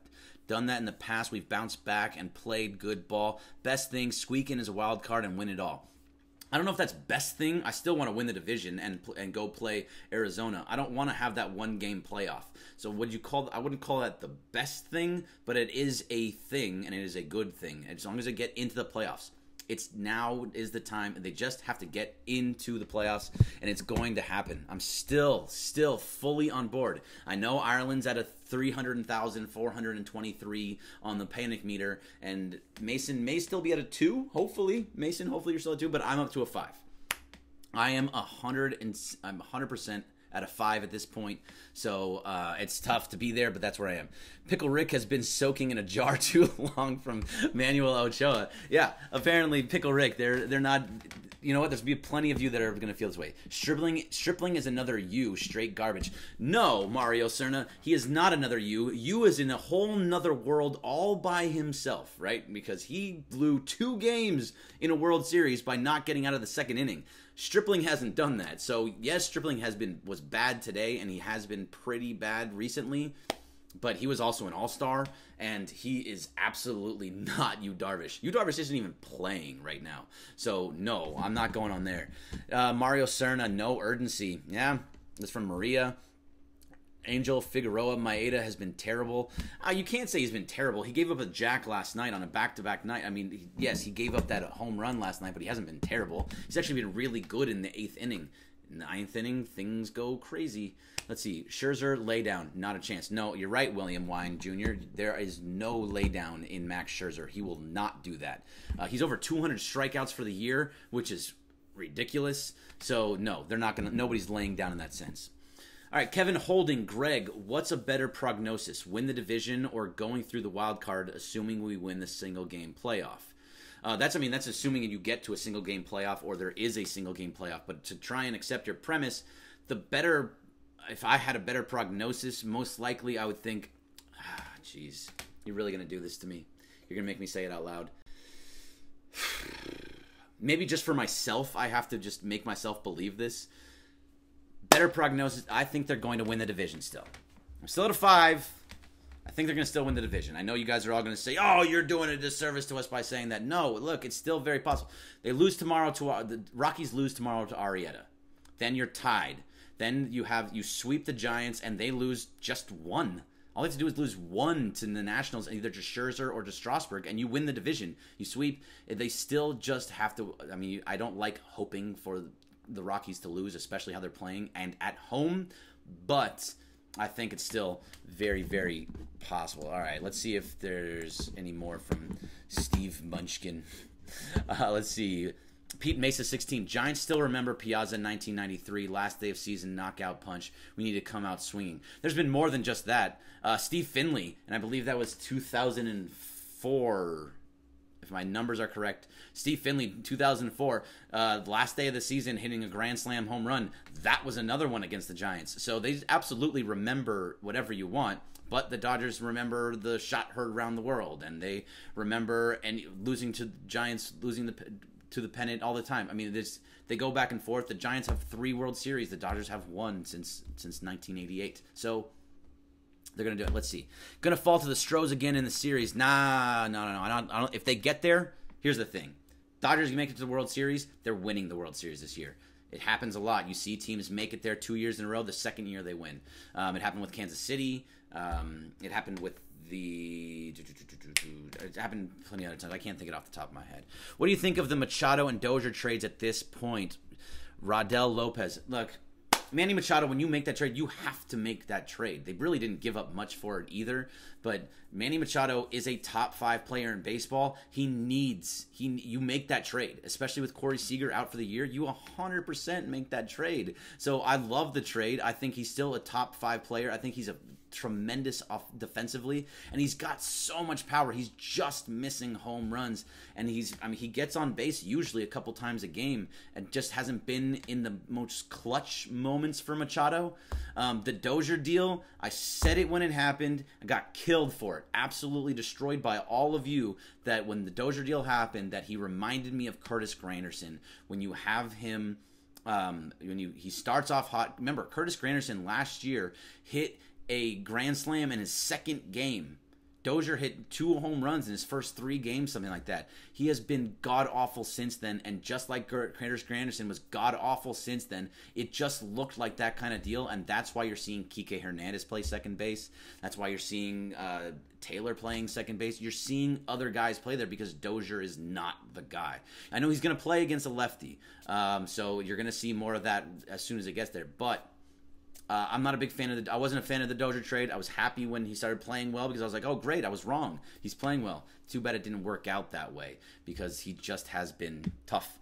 done that in the past, we've bounced back and played good ball. Best thing, squeak in as a wild card and win it all. I don't know if that's best thing. I still want to win the division and go play Arizona. I don't want to have that one-game playoff. So I wouldn't call that the best thing, but it is a thing, and it is a good thing. As long as they get into the playoffs. Now is the time, and they just have to get into the playoffs, and it's going to happen. I'm still fully on board. I know Ireland's at a 300,423 on the panic meter, and Mason may still be at a 2, hopefully. Mason, hopefully you're still at 2, but I'm up to a 5. I'm 100% at a 5 at this point, so it's tough to be there, but that's where I am. Pickle Rick has been soaking in a jar too long from Manuel Ochoa. Yeah, apparently Pickle Rick, they're not. You know what? There's going to be plenty of you that are going to feel this way. Stripling is another you, straight garbage. No, Mario Cerna, he is not another you. You is in a whole nother world all by himself, right? Because he blew 2 games in a World Series by not getting out of the second inning. Stripling hasn't done that. So, yes, Stripling was bad today, and he has been pretty bad recently. But he was also an all-star, and he is absolutely not Yu Darvish. Yu Darvish isn't even playing right now. So, no, I'm not going on there. Mario Cerna, no urgency. Yeah, that's from Maria. Angel Figueroa Maeda has been terrible. You can't say he's been terrible. He gave up a jack last night on a back-to-back night. I mean, yes, he gave up that home run last night, but he hasn't been terrible. He's actually been really good in the 8th inning. In the 9th inning, things go crazy. Let's see. Scherzer, lay down. Not a chance. No, you're right, William Wine Jr. There is no lay down in Max Scherzer. He will not do that. He's over 200 strikeouts for the year, which is ridiculous. So, no, they're not going to. Nobody's laying down in that sense. All right, Kevin Holding, Greg, what's a better prognosis? Win the division or going through the wild card, assuming we win the single-game playoff? That's assuming you get to a single-game playoff or there is a single-game playoff. But to try and accept your premise, if I had a better prognosis, most likely I would think, jeez, you're really going to do this to me. You're going to make me say it out loud. Maybe just for myself, I have to just make myself believe this. Better prognosis, I think they're going to win the division still. I'm still at a 5. I think they're going to still win the division. I know you guys are all going to say, oh, you're doing a disservice to us by saying that. No, look, it's still very possible. They lose tomorrow to the Rockies lose tomorrow to Arrieta. Then you're tied. Then you sweep the Giants, and they lose just one. All they have to do is lose one to the Nationals, either to Scherzer or to Strasburg, and you win the division. You sweep. They still just have to. I mean, I don't like hoping for the Rockies to lose, especially how they're playing and at home, but I think it's still very, very possible. All right, let's see if there's any more from Steve Munchkin. Let's see. Pete Mesa 16. Giants still remember Piazza 1993, last day of season knockout punch. We need to come out swinging. There's been more than just that. Steve Finley, and I believe that was 2004, if my numbers are correct. Steve Finley, 2004, last day of the season, hitting a grand slam home run. That was another one against the Giants. So they absolutely remember whatever you want. But the Dodgers remember the shot heard around the world, and they remember and losing to the Giants, losing to the pennant all the time. I mean, they go back and forth. The Giants have 3 World Series. The Dodgers have 1 since 1988. So they're gonna do it. Let's see. Gonna fall to the Stros again in the series. No. I don't. If they get there, here's the thing. Dodgers make it to the World Series. They're winning the World Series this year. It happens a lot. You see teams make it there 2 years in a row. The second year they win. It happened with Kansas City. It happened with it happened plenty of other times. I can't think it off the top of my head. What do you think of the Machado and Dozier trades at this point? Rodel Lopez. Look, Manny Machado, when you make that trade, you have to make that trade. They really didn't give up much for it either. But Manny Machado is a top 5 player in baseball. You make that trade, especially with Corey Seager out for the year. You 100% make that trade. So I love the trade. I think he's still a top 5 player. I think he's a tremendous defensively, and he's got so much power. He's just missing home runs, and he gets on base usually a couple times a game, and just hasn't been in the most clutch moments for Machado. The Dozier deal, I said it when it happened. I got killed for it, absolutely destroyed by all of you. That when the Dozier deal happened, that he reminded me of Curtis Granderson. When you have him, he starts off hot. Remember, Curtis Granderson last year hit a grand slam in his second game. Dozier hit 2 home runs in his first 3 games, something like that. He has been god-awful since then, and just like Curtis Granderson was god-awful since then, it just looked like that kind of deal, and that's why you're seeing Kike Hernandez play second base. That's why you're seeing Taylor playing second base. You're seeing other guys play there because Dozier is not the guy. I know he's going to play against a lefty, so you're going to see more of that as soon as it gets there, but I'm not a big fan of I wasn't a fan of the Dozier trade. I was happy when he started playing well because I was like, oh, great, I was wrong. He's playing well. Too bad it didn't work out that way because he just has been tough.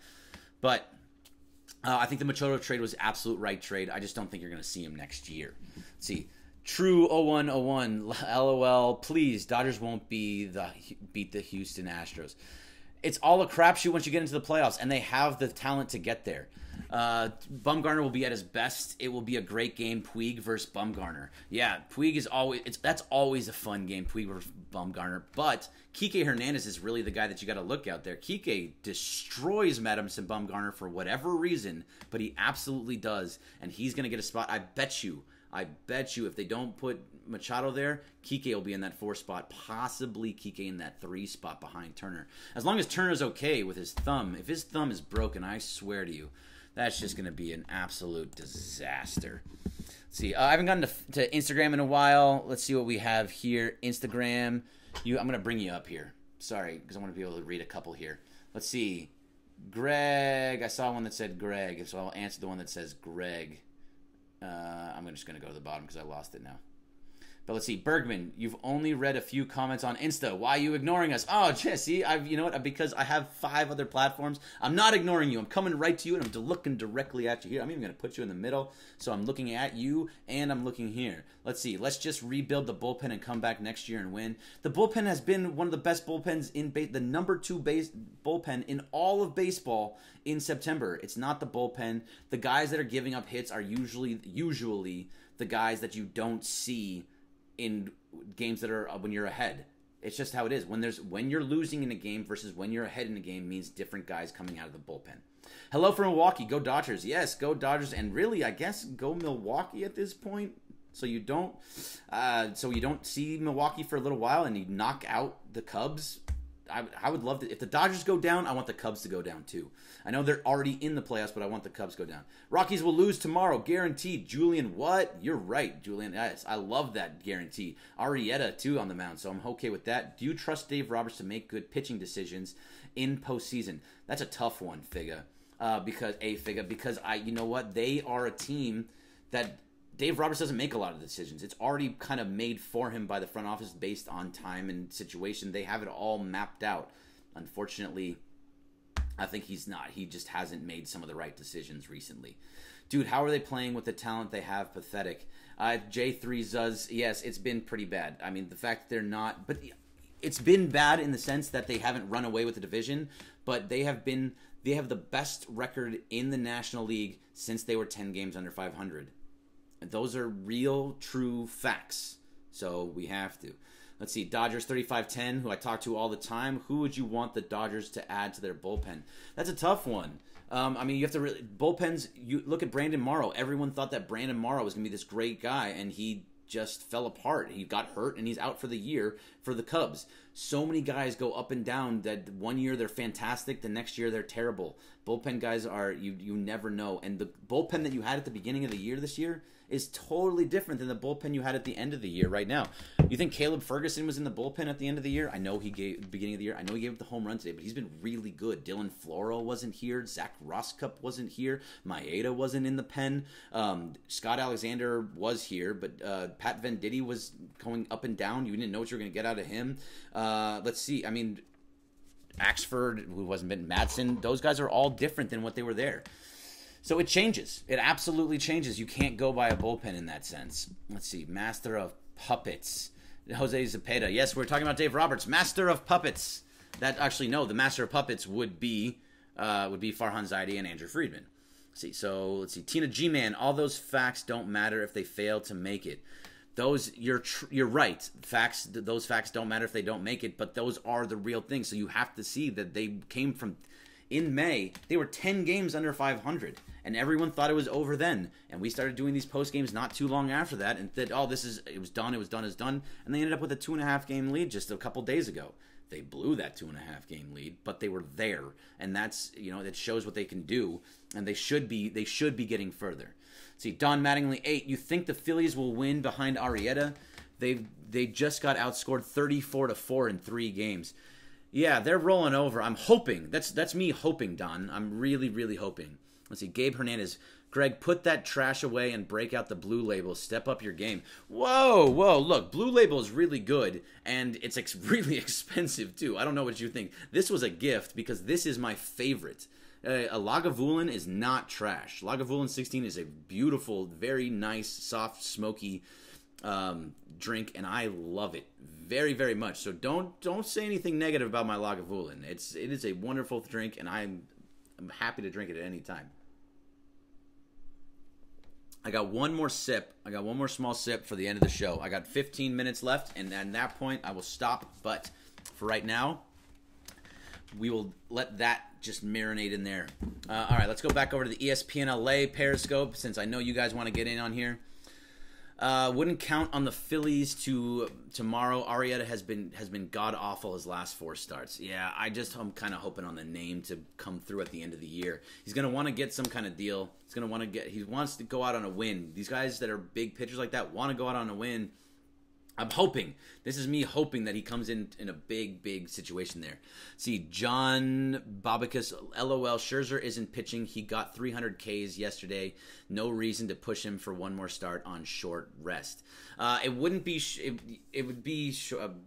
But I think the Machado trade was absolute right trade. I just don't think you're going to see him next year. Let's see. True 0101, LOL. Please, Dodgers won't beat the Houston Astros. It's all a crapshoot once you get into the playoffs, and they have the talent to get there. Bumgarner will be at his best. It will be a great game, Puig versus Bumgarner. Yeah, Puig is that's always a fun game, Puig versus Bumgarner. But Kike Hernandez is really the guy that you got to look out there. Kike destroys Madison Bumgarner for whatever reason, but he absolutely does, and he's going to get a spot. I bet you if they don't put Machado there, Kike will be in that 4 spot, possibly Kike in that 3 spot behind Turner. As long as Turner's okay with his thumb. If his thumb is broken, I swear to you, that's just going to be an absolute disaster. Let's see. I haven't gotten to Instagram in a while. Let's see what we have here. Instagram. I'm going to bring you up here. Sorry, because I want to be able to read a couple here. Let's see. Greg. I saw one that said Greg, so I'll answer the one that says Greg. I'm just going to go to the bottom because I lost it now. But let's see. Bergman, you've only read a few comments on Insta. Why are you ignoring us? Oh, Jesse, you know what? Because I have 5 other platforms. I'm not ignoring you. I'm coming right to you, and I'm looking directly at you here. I'm even going to put you in the middle. So I'm looking at you, and I'm looking here. Let's see. Let's just rebuild the bullpen and come back next year and win. The bullpen has been one of the best bullpens in the number 2 bullpen in all of baseball in September. It's not the bullpen. The guys that are giving up hits are usually the guys that you don't see in games that are when you're ahead. It's just how it is. When you're losing in a game versus when you're ahead in a game means different guys coming out of the bullpen. Hello from Milwaukee. Go Dodgers. Yes, go Dodgers. And really, I guess go Milwaukee at this point. so you don't see Milwaukee for a little while and you knock out the Cubs. I would love to. If the Dodgers go down, I want the Cubs to go down too. I know they're already in the playoffs, but I want the Cubs to go down. Rockies will lose tomorrow, guaranteed. Julian, what? You're right, Julian. Yes, I love that guarantee. Arrieta too on the mound, so I'm okay with that. Do you trust Dave Roberts to make good pitching decisions in postseason? That's a tough one, Figa. Because you know what? They are a team that Dave Roberts doesn't make a lot of decisions. It's already kind of made for him by the front office based on time and situation. They have it all mapped out. Unfortunately, I think he's not. He just hasn't made some of the right decisions recently. Dude, how are they playing with the talent they have? Pathetic. J3 does. Yes, it's been pretty bad. I mean, the fact that they're not. But it's been bad in the sense that they haven't run away with the division. But they have the best record in the National League since they were 10 games under 500. Those are real, true facts. So we have to. Let's see. Dodgers 35-10, who I talk to all the time. Who would you want the Dodgers to add to their bullpen? That's a tough one. I mean, you have to really... Bullpens, you look at Brandon Morrow. Everyone thought that Brandon Morrow was going to be this great guy, and he just fell apart. He got hurt, and he's out for the year for the Cubs. So many guys go up and down that one year they're fantastic, the next year they're terrible. Bullpen guys are... You never know. And the bullpen that you had at the beginning of the year this year is totally different than the bullpen you had at the end of the year right now. You think Caleb Ferguson was in the bullpen at the end of the year? I know he gave the beginning of the year. I know he gave up the home run today, but he's been really good. Dylan Floro wasn't here. Zach Roskup wasn't here. Maeda wasn't in the pen. Scott Alexander was here, but Pat Venditti was going up and down. You didn't know what you were going to get out of him. Let's see. I mean, Axford, who wasn't been Madsen, those guys are all different than what they were there. So it changes. It absolutely changes. You can't go by a bullpen in that sense. Let's see. Master of Puppets. Jose Zepeda. Yes, we're talking about Dave Roberts. Master of Puppets. That actually, no, the Master of Puppets would be Farhan Zaidi and Andrew Friedman. Let's see. Tina G-Man. All those facts don't matter if they fail to make it. Those, you're right. Those facts don't matter if they don't make it, but those are the real things. So you have to see that they came from... In May, they were 10 games under 500, and everyone thought it was over then. And we started doing these post games not too long after that, and said, "Oh, it was done, it's done." And they ended up with a 2.5 game lead just a couple days ago. They blew that 2.5 game lead, but they were there, and that's that shows what they can do, and they should be getting further. See, Don Mattingly 8. You think the Phillies will win behind Arrieta? They just got outscored 34-4 in 3 games. Yeah, they're rolling over. I'm hoping. That's me hoping, Don. I'm really, really hoping. Let's see. Gabe Hernandez. Greg, put that trash away and break out the Blue Label. Step up your game. Whoa. Look, Blue Label is really good, and it's really expensive, too. I don't know what you think. This was a gift because this is my favorite. A Lagavulin is not trash. Lagavulin 16 is a beautiful, very nice, soft, smoky drink, and I love it very, very much. So don't say anything negative about my Lagavulin. It is a wonderful drink, and I'm happy to drink it at any time. I got one more sip. I got one more small sip for the end of the show. I got 15 minutes left, and at that point, I will stop. But for right now, we will let that just marinate in there. All right, let's go back over to the ESPN LA Periscope, since I know you guys want to get in on here. Wouldn't count on the Phillies tomorrow. Arrieta has been god awful his last 4 starts. Yeah, I'm kind of hoping on the name to come through at the end of the year. He's gonna want to get some kind of deal. He wants to go out on a win. These guys that are big pitchers like that want to go out on a win. I'm hoping. This is me hoping that he comes in a big situation there. See, John Babakis, LOL, Scherzer isn't pitching. He got 300 Ks yesterday. No reason to push him for one more start on short rest. It wouldn't be... It would be...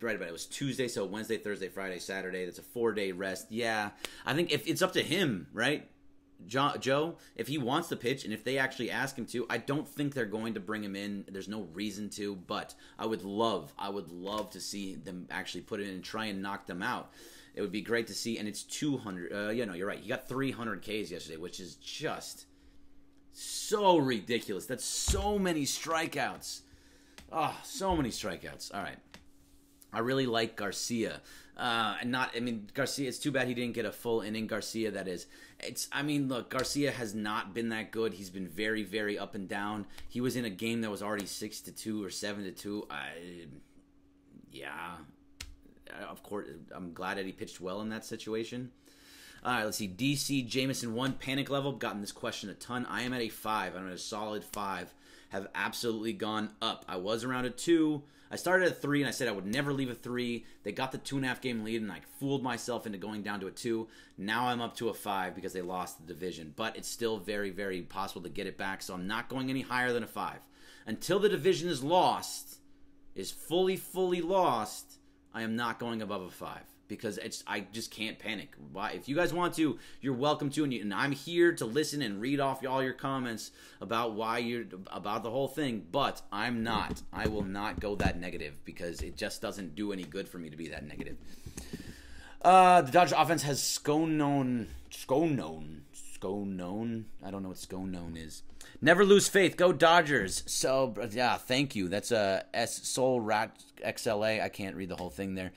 right about it. It was Tuesday, so Wednesday, Thursday, Friday, Saturday. That's a 4-day rest. Yeah. I think if it's up to him, right? Joe, if he wants to pitch and if they actually ask him to, I don't think they're going to bring him in. There's no reason to, but I would love to see them actually put it in and try and knock them out. It would be great to see, and it's 200. You're right. He got 300 Ks yesterday, which is just so ridiculous. That's so many strikeouts. Oh, so many strikeouts. All right. I really like Garcia. I mean, Garcia, it's too bad he didn't get a full inning. Garcia, that is. I mean, look, Garcia has not been that good. He's been very, very up and down. He was in a game that was already 6-2 or 7-2. Yeah. Of course, I'm glad that he pitched well in that situation. All right, let's see. DC Jameson 1, panic level. Gotten this question a ton. I am at a 5. I'm at a solid 5. Have absolutely gone up. I was around a 2. I started at 3, and I said I would never leave a 3. They got the 2.5 game lead, and I fooled myself into going down to a 2. Now I'm up to a 5 because they lost the division. But it's still very, very possible to get it back, so I'm not going any higher than a 5. Until the division is lost, is fully lost, I am not going above a 5. Because I just can't panic. Why? If you guys want to, you're welcome to, and I'm here to listen and read off all your comments about about the whole thing. But I'm not. I will not go that negative because it just doesn't do any good for me to be that negative. The Dodgers offense has Sconon. I don't know what Sconon is. Never lose faith. Go Dodgers. So yeah, thank you. That's a S Soul Rat XLA. I can't read the whole thing there.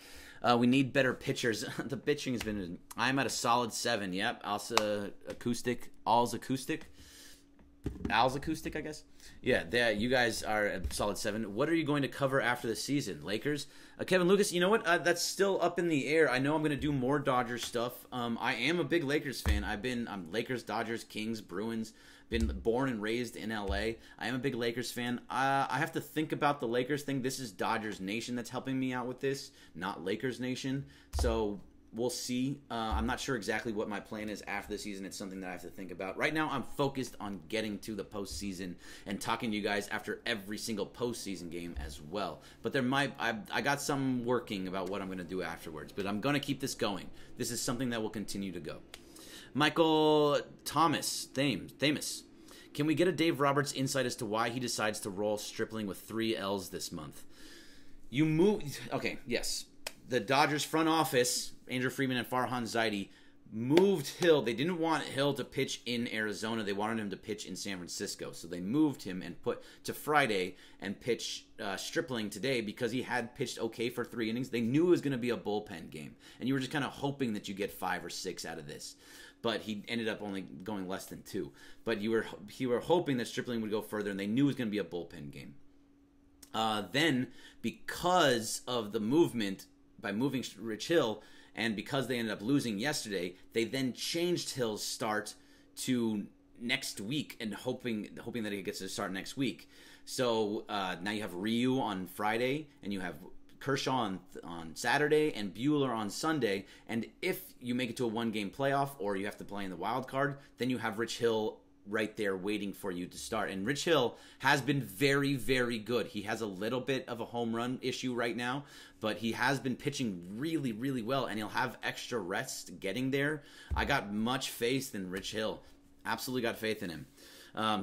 We need better pitchers. The pitching has been... I'm at a solid 7. Yep. All's acoustic, I guess. Yeah, you guys are at solid 7. What are you going to cover after the season? Lakers? Kevin Lucas, you know what? That's still up in the air. I know I'm going to do more Dodgers stuff. I am a big Lakers fan. I'm Lakers, Dodgers, Kings, Bruins. Been born and raised in LA. I am a big Lakers fan. I have to think about the Lakers thing. This is Dodgers Nation that's helping me out with this, not Lakers Nation. So we'll see. I'm not sure exactly what my plan is after the season. It's something that I have to think about. Right now, I'm focused on getting to the postseason and talking to you guys after every single postseason game as well. But I got some working about what I'm going to do afterwards. But I'm going to keep this going. This is something that will continue to go. Michael Thomas, Thamus. Can we get a Dave Roberts insight as to why he decides to roll Stripling with 3 L's this month? Okay, yes. The Dodgers front office, Andrew Friedman and Farhan Zaidi, moved Hill. They didn't want Hill to pitch in Arizona. They wanted him to pitch in San Francisco. So they moved him and put to Friday and pitch Stripling today because he had pitched okay for 3 innings. They knew it was going to be a bullpen game. And you were just kind of hoping that you get 5 or 6 out of this. But he ended up only going less than 2. But you were hoping that Stripling would go further, and they knew it was going to be a bullpen game. Then, because of the movement, by moving Rich Hill, and because they ended up losing yesterday, they then changed Hill's start to next week, and hoping that he gets to start next week. So now you have Ryu on Friday, and you have Kershaw on Saturday and Buehler on Sunday, and if you make it to a 1-game playoff or you have to play in the wild card, then you have Rich Hill right there waiting for you to start. And Rich Hill has been very, very good. He has a little bit of a home run issue right now, but he has been pitching really, really well, and he'll have extra rest getting there. I got much faith in Rich Hill. Absolutely got faith in him.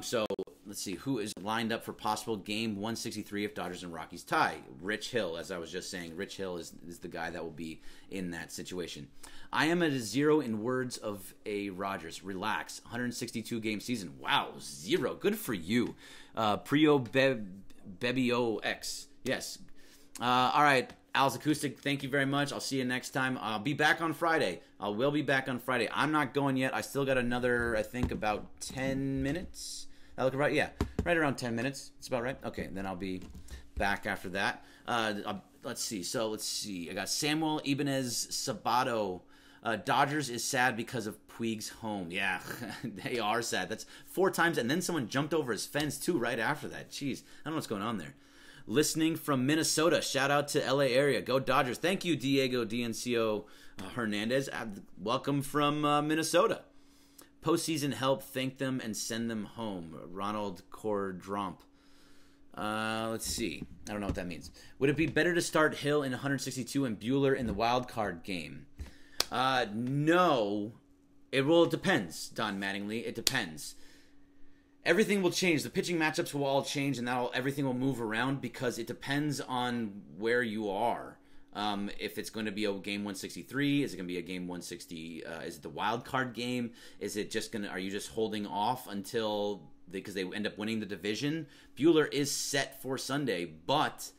So let's see, who is lined up for possible game 163 if Dodgers and Rockies tie? Rich Hill, as I was just saying. Rich Hill is the guy that will be in that situation. I am at a 0 in words of a Rogers. Relax. 162 game season. Wow, 0. Good for you. Prio Bebio X. Yes. All right. Al's Acoustic, thank you very much. I'll see you next time. I'll be back on Friday. I will be back on Friday. I'm not going yet. I still got another, I think, about 10 minutes. I look right, yeah, right around 10 minutes. It's about right. Okay, then I'll be back after that. Let's see. I got Samuel Ibanez Sabato. Dodgers is sad because of Puig's home. Yeah, they are sad. That's 4 times, and then someone jumped over his fence, too, right after that. Jeez, I don't know what's going on there. Listening from Minnesota. Shout out to LA area. Go Dodgers. Thank you, Diego DNCO Hernandez. Welcome from Minnesota. Postseason help. Thank them and send them home. Ronald Cordromp. Let's see. I don't know what that means. Would it be better to start Hill in 162 and Buehler in the wild card game? No. It depends, Don Mattingly. It depends. Everything will change. The pitching matchups will all change, and everything will move around because it depends on where you are. If it's going to be a game 163, is it going to be a game 160? Is it the wild card game? Is it just are you just holding off until because they end up winning the division? Buehler is set for Sunday, but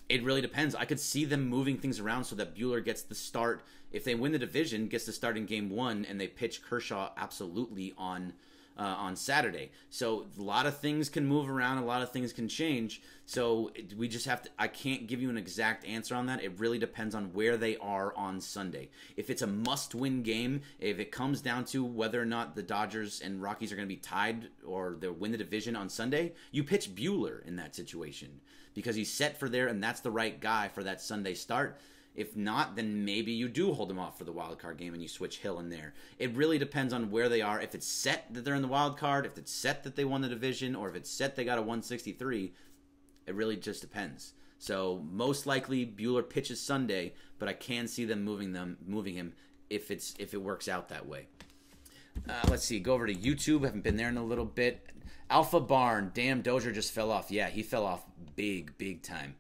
It really depends. I could see them moving things around so that Buehler gets the start. If they win the division, gets the start in game 1, and they pitch Kershaw absolutely on Saturday. So a lot of things can move around, a lot of things can change. So we just have to. I can't give you an exact answer on that. It really depends on where they are on Sunday. If it's a must-win game, if it comes down to whether or not the Dodgers and Rockies are going to be tied or they'll win the division on Sunday, you pitch Buehler in that situation because he's set for there, and that's the right guy for that Sunday start. If not, then maybe you do hold them off for the wild card game and you switch Hill in there. It really depends on where they are. If it's set that they're in the wild card, if it's set that they won the division, or if it's set they got a 163, it really just depends. So most likely Buehler pitches Sunday, but I can see them moving him if it works out that way. Let's see. Go over to YouTube. Haven't been there in a little bit. Alpha Barn. Damn, Dozier just fell off. Yeah, he fell off big time.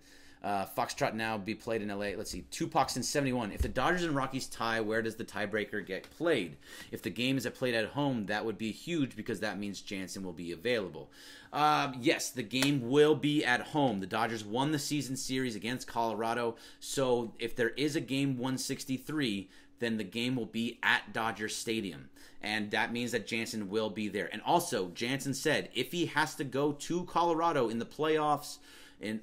Foxtrot now be played in LA. Let's see. Tupac in 71. If the Dodgers and Rockies tie, where does the tiebreaker get played? If the game is played at home, that would be huge because that means Jansen will be available. Yes, the game will be at home. The Dodgers won the season series against Colorado. So if there is a game 163, then the game will be at Dodger Stadium. And that means that Jansen will be there. And also, Jansen said if he has to go to Colorado in the playoffs,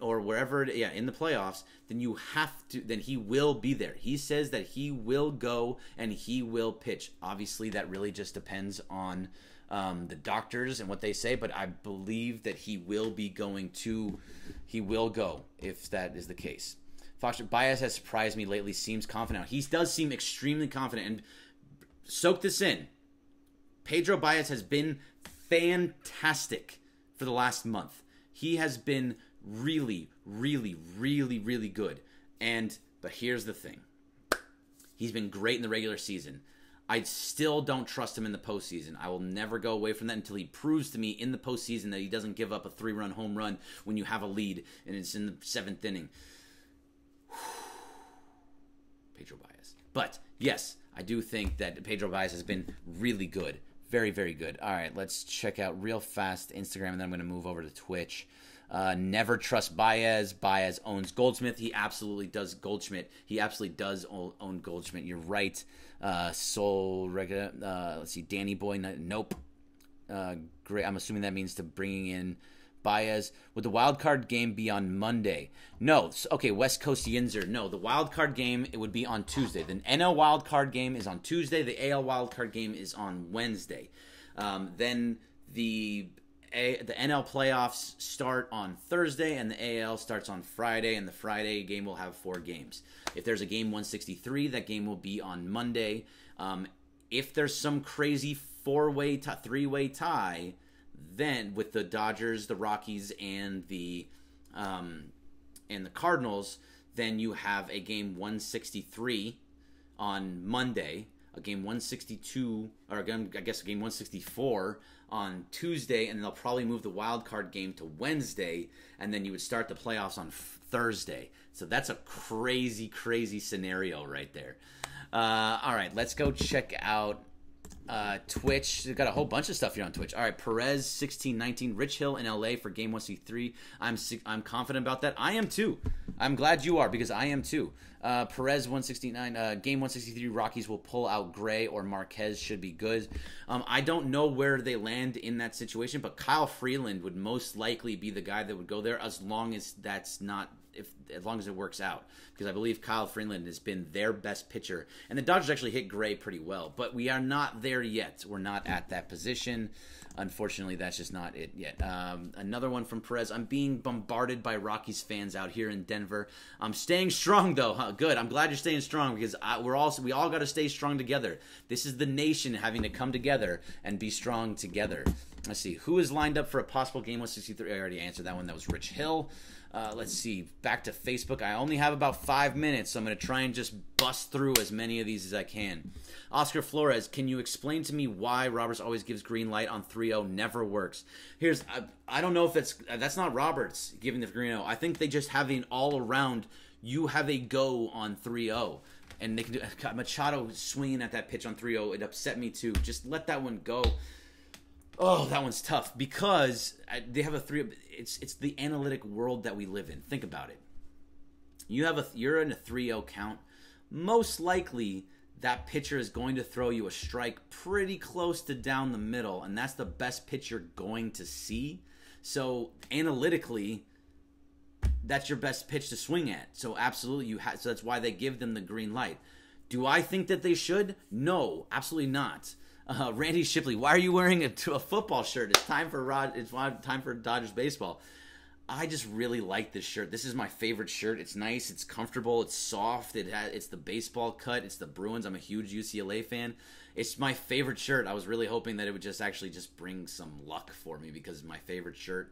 or wherever, in the playoffs, then you have to. Then he will be there. He says that he will go and he will pitch. Obviously, that really just depends on the doctors and what they say. But I believe that he will be going to. He will go if that is the case. Foster Baez has surprised me lately. Seems confident. He does seem extremely confident. And soak this in. Pedro Baez has been fantastic for the last month. He has been really good. But here's the thing. He's been great in the regular season. I still don't trust him in the postseason. I will never go away from that until he proves to me in the postseason that he doesn't give up a 3-run home run when you have a lead and it's in the 7th inning. Pedro Baez. But yes, I do think that Pedro Baez has been really good. Very good. All right, let's check out real fast Instagram, and then I'm going to move over to Twitch. Never trust Baez. Baez owns Goldschmidt. He absolutely does Goldschmidt. He absolutely does own Goldschmidt. You're right. Let's see. Danny Boy. Nope. Great. I'm assuming that means to bringing in Baez. Would the wild card game be on Monday? No. Okay, West Coast Yinzer. No, the wild card game, it would be on Tuesday. The NL wild card game is on Tuesday. The AL wild card game is on Wednesday. Then the NL playoffs start on Thursday, and the AL starts on Friday, and the Friday game will have 4 games. If there's a game 163, that game will be on Monday. If there's some crazy 3-way tie, then with the Dodgers, the Rockies, and the Cardinals, then you have a game 163 on Monday, a game 162, or again, I guess a game 164 on Tuesday, and they'll probably move the wild card game to Wednesday, and then you would start the playoffs on Thursday. So that's a crazy scenario right there. All right, let's go check out Twitch. We've got a whole bunch of stuff here on Twitch. All right, Perez 1619, Rich Hill in LA for game 163. I'm confident about that. I am too. I'm glad you are, because I am too. Perez 169, game 163, Rockies will pull out Gray or Marquez, should be good. I don't know where they land in that situation, but Kyle Freeland would most likely be the guy that would go there, as long as as long as it works out, because I believe Kyle Freeland has been their best pitcher, and the Dodgers actually hit Gray pretty well, but we are not there yet. We're not at that position. Unfortunately, that's just not it yet. Another one from Perez. I'm being bombarded by Rockies fans out here in Denver. I'm staying strong, though. Huh? Good. I'm glad you're staying strong, because we all got to stay strong together. This is the nation having to come together and be strong together. Let's see. Who is lined up for a possible game 163? I already answered that one. That was Rich Hill. Let's see. Back to Facebook. I only have about 5 minutes, so I'm going to try and just bust through as many of these as I can. Oscar Flores, can you explain to me why Roberts always gives green light on 3-0, never works? I don't know if that's not Roberts giving the green 0. I think they just have an all-around, you have a go on 3-0. And they can do Machado swinging at that pitch on 3-0. It upset me too. Just let that one go. Oh, that one's tough, because they have a 3. It's the analytic world that we live in. Think about it. you're in a 3-0 count. Most likely that pitcher is going to throw you a strike pretty close to down the middle, and that's the best pitch you're going to see. So analytically, that's your best pitch to swing at. So absolutely, so that's why they give them the green light. Do I think that they should? No, absolutely not. Randy Shipley, why are you wearing a football shirt? It's time for Dodgers baseball. I just really like this shirt. This is my favorite shirt. It's nice. It's comfortable. It's soft. It's the baseball cut. It's the Bruins. I'm a huge UCLA fan. It's my favorite shirt. I was really hoping that it would just bring some luck for me because it's my favorite shirt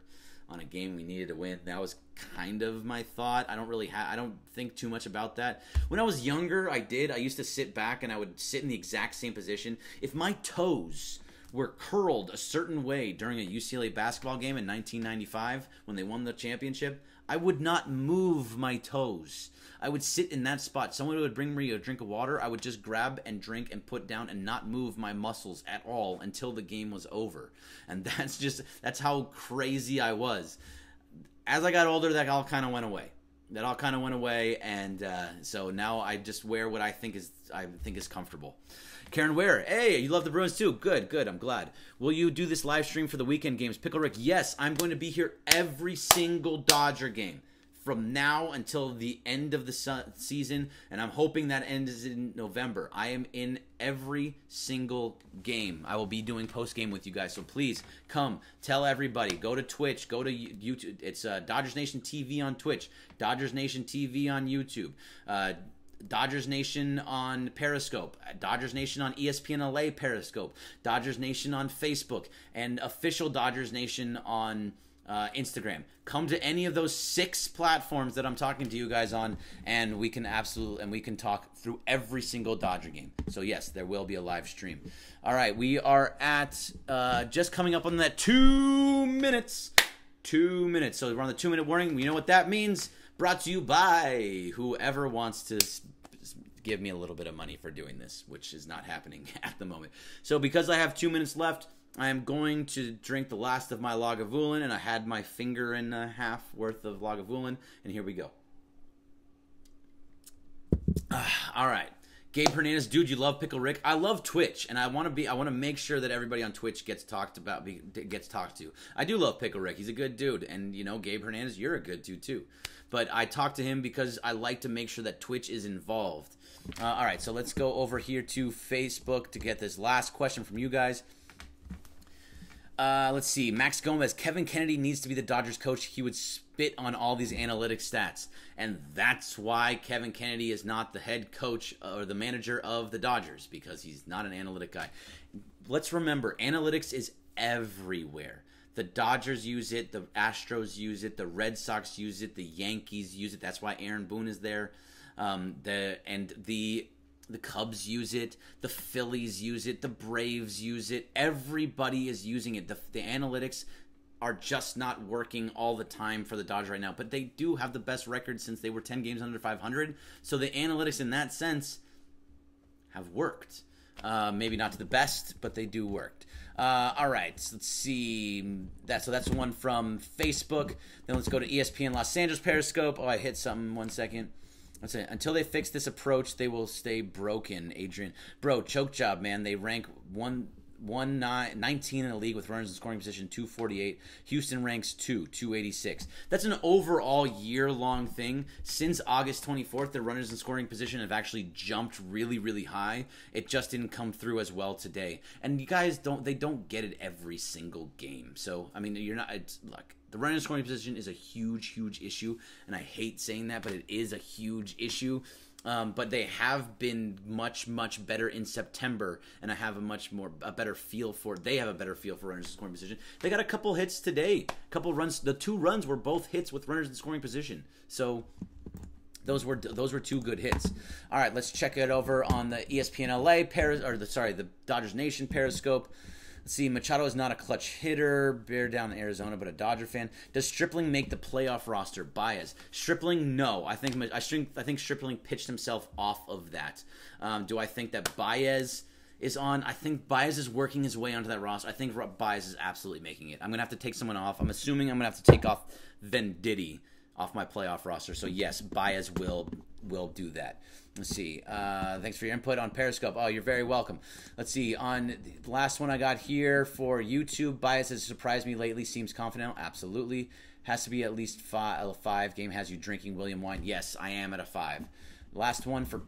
on a game we needed to win. That was kind of my thought. I don't think too much about that. When I was younger, I used to sit back and I would sit in the exact same position. If my toes were curled a certain way during a UCLA basketball game in 1995 when they won the championship, I would not move my toes. I would sit in that spot. Someone would bring me a drink of water. I would just grab and drink and put down and not move my muscles at all until the game was over. And that's how crazy I was. As I got older, that all kind of went away. And so now I just wear what I think is comfortable. Karen Ware, hey, you love the Bruins too. Good. I'm glad. Will you do this live stream for the weekend games? Pickle Rick, yes, I'm going to be here every single Dodger game from now until the end of the season, and I'm hoping that ends in November. I am in every single game. I will be doing post-game with you guys, so please come, tell everybody. Go to Twitch, go to YouTube. It's Dodgers Nation TV on Twitch, Dodgers Nation TV on YouTube, Dodgers Nation on Periscope, Dodgers Nation on ESPN LA Periscope, Dodgers Nation on Facebook, and official Dodgers Nation on Instagram. Come to any of those 6 platforms that I'm talking to you guys on, and we can talk through every single Dodger game. So yes, there will be a live stream. All right, we are at just coming up on that 2 minutes. 2 minutes. So we're on the 2-minute warning. You know what that means? Brought to you by whoever wants to give me a little bit of money for doing this, which is not happening at the moment. So because I have 2 minutes left, I am going to drink the last of my Lagavulin, and I had my finger and a half worth of Lagavulin, and here we go. All right. Gabe Hernandez, dude, you love Pickle Rick. I love Twitch, and I want to make sure that everybody on Twitch gets talked to. I do love Pickle Rick. He's a good dude, and Gabe Hernandez, you're a good dude too. But I talk to him because I like to make sure that Twitch is involved. All right, so let's go over here to Facebook to get this last question from you guys. Let's see. Max Gomez, Kevin Kennedy needs to be the Dodgers coach. He would spit on all these analytic stats. And that's why Kevin Kennedy is not the head coach or the manager of the Dodgers, because he's not an analytic guy. Let's remember, analytics is everywhere. The Dodgers use it. The Astros use it. The Red Sox use it. The Yankees use it. That's why Aaron Boone is there. The Cubs use it. The Phillies use it. The Braves use it. Everybody is using it. The analytics are just not working all the time for the Dodgers right now. But they do have the best record since they were 10 games under 500. So the analytics in that sense have worked. Maybe not to the best, but they do work. All right, so let's see. So that's one from Facebook. Then let's go to ESPN Los Angeles Periscope. Oh, I hit something. 1 second. Let's say, until they fix this approach, they will stay broken. Adrian, bro, choke job, man. They rank 19 in the league with runners in scoring position, 248. Houston ranks 286. That's an overall year-long thing. Since August 24th, the runners in scoring position have actually jumped really, really high. It just didn't come through as well today. And you guys don't get it every single game. So, I mean, look, the runner in scoring position is a huge, huge issue, and I hate saying that, but it is a huge issue. But they have been much, much better in September, and I have a better feel for it. They have a better feel for runners in scoring position. They got a couple hits today, couple runs. The 2 runs were both hits with runners in scoring position. So those were 2 good hits. All right, let's check it over on the ESPN LA the Dodgers Nation Periscope. Let's see, Machado is not a clutch hitter. Bear down in Arizona, but a Dodger fan. Does Stripling make the playoff roster? Baez. Stripling, no. I think Stripling pitched himself off of that. Do I think that Baez is on? I think Baez is working his way onto that roster. I think Baez is absolutely making it. I'm going to have to take someone off. I'm assuming I'm going to have to take off Venditti. off my playoff roster. So yes, Baez will do that. Let's see. Thanks for your input on Periscope. Oh, you're very welcome. Let's see. On the last one I got here for YouTube, Baez has surprised me lately. Seems confident. Absolutely. Has to be at least 5. Game has you drinking William wine. Yes, I am at a 5. Last one for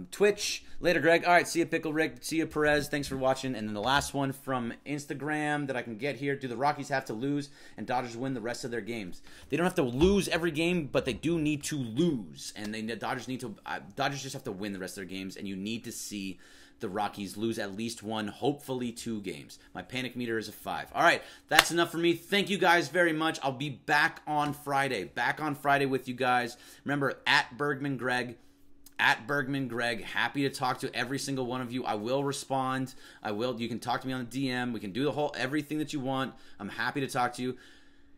Twitch. Later, Greg. All right, see you, Pickle Rick. See you, Perez. Thanks for watching. And then the last one from Instagram that I can get here. Do the Rockies have to lose and Dodgers win the rest of their games? They don't have to lose every game, but they do need to lose. And the Dodgers need to. Dodgers just have to win the rest of their games, and you need to see the Rockies lose at least 1, hopefully 2 games. My panic meter is a 5. All right, that's enough for me. Thank you guys very much. I'll be back on Friday. Back on Friday with you guys. Remember, at Bergman Greg. At Bergman Greg. Happy to talk to every single one of you. I will respond. You can talk to me on the DM. We can do everything that you want. I'm happy to talk to you.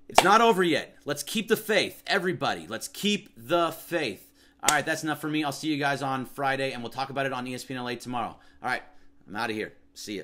It's not over yet. Let's keep the faith. Everybody, let's keep the faith. All right, that's enough for me. I'll see you guys on Friday, and we'll talk about it on ESPN LA tomorrow. All right, I'm out of here. See ya.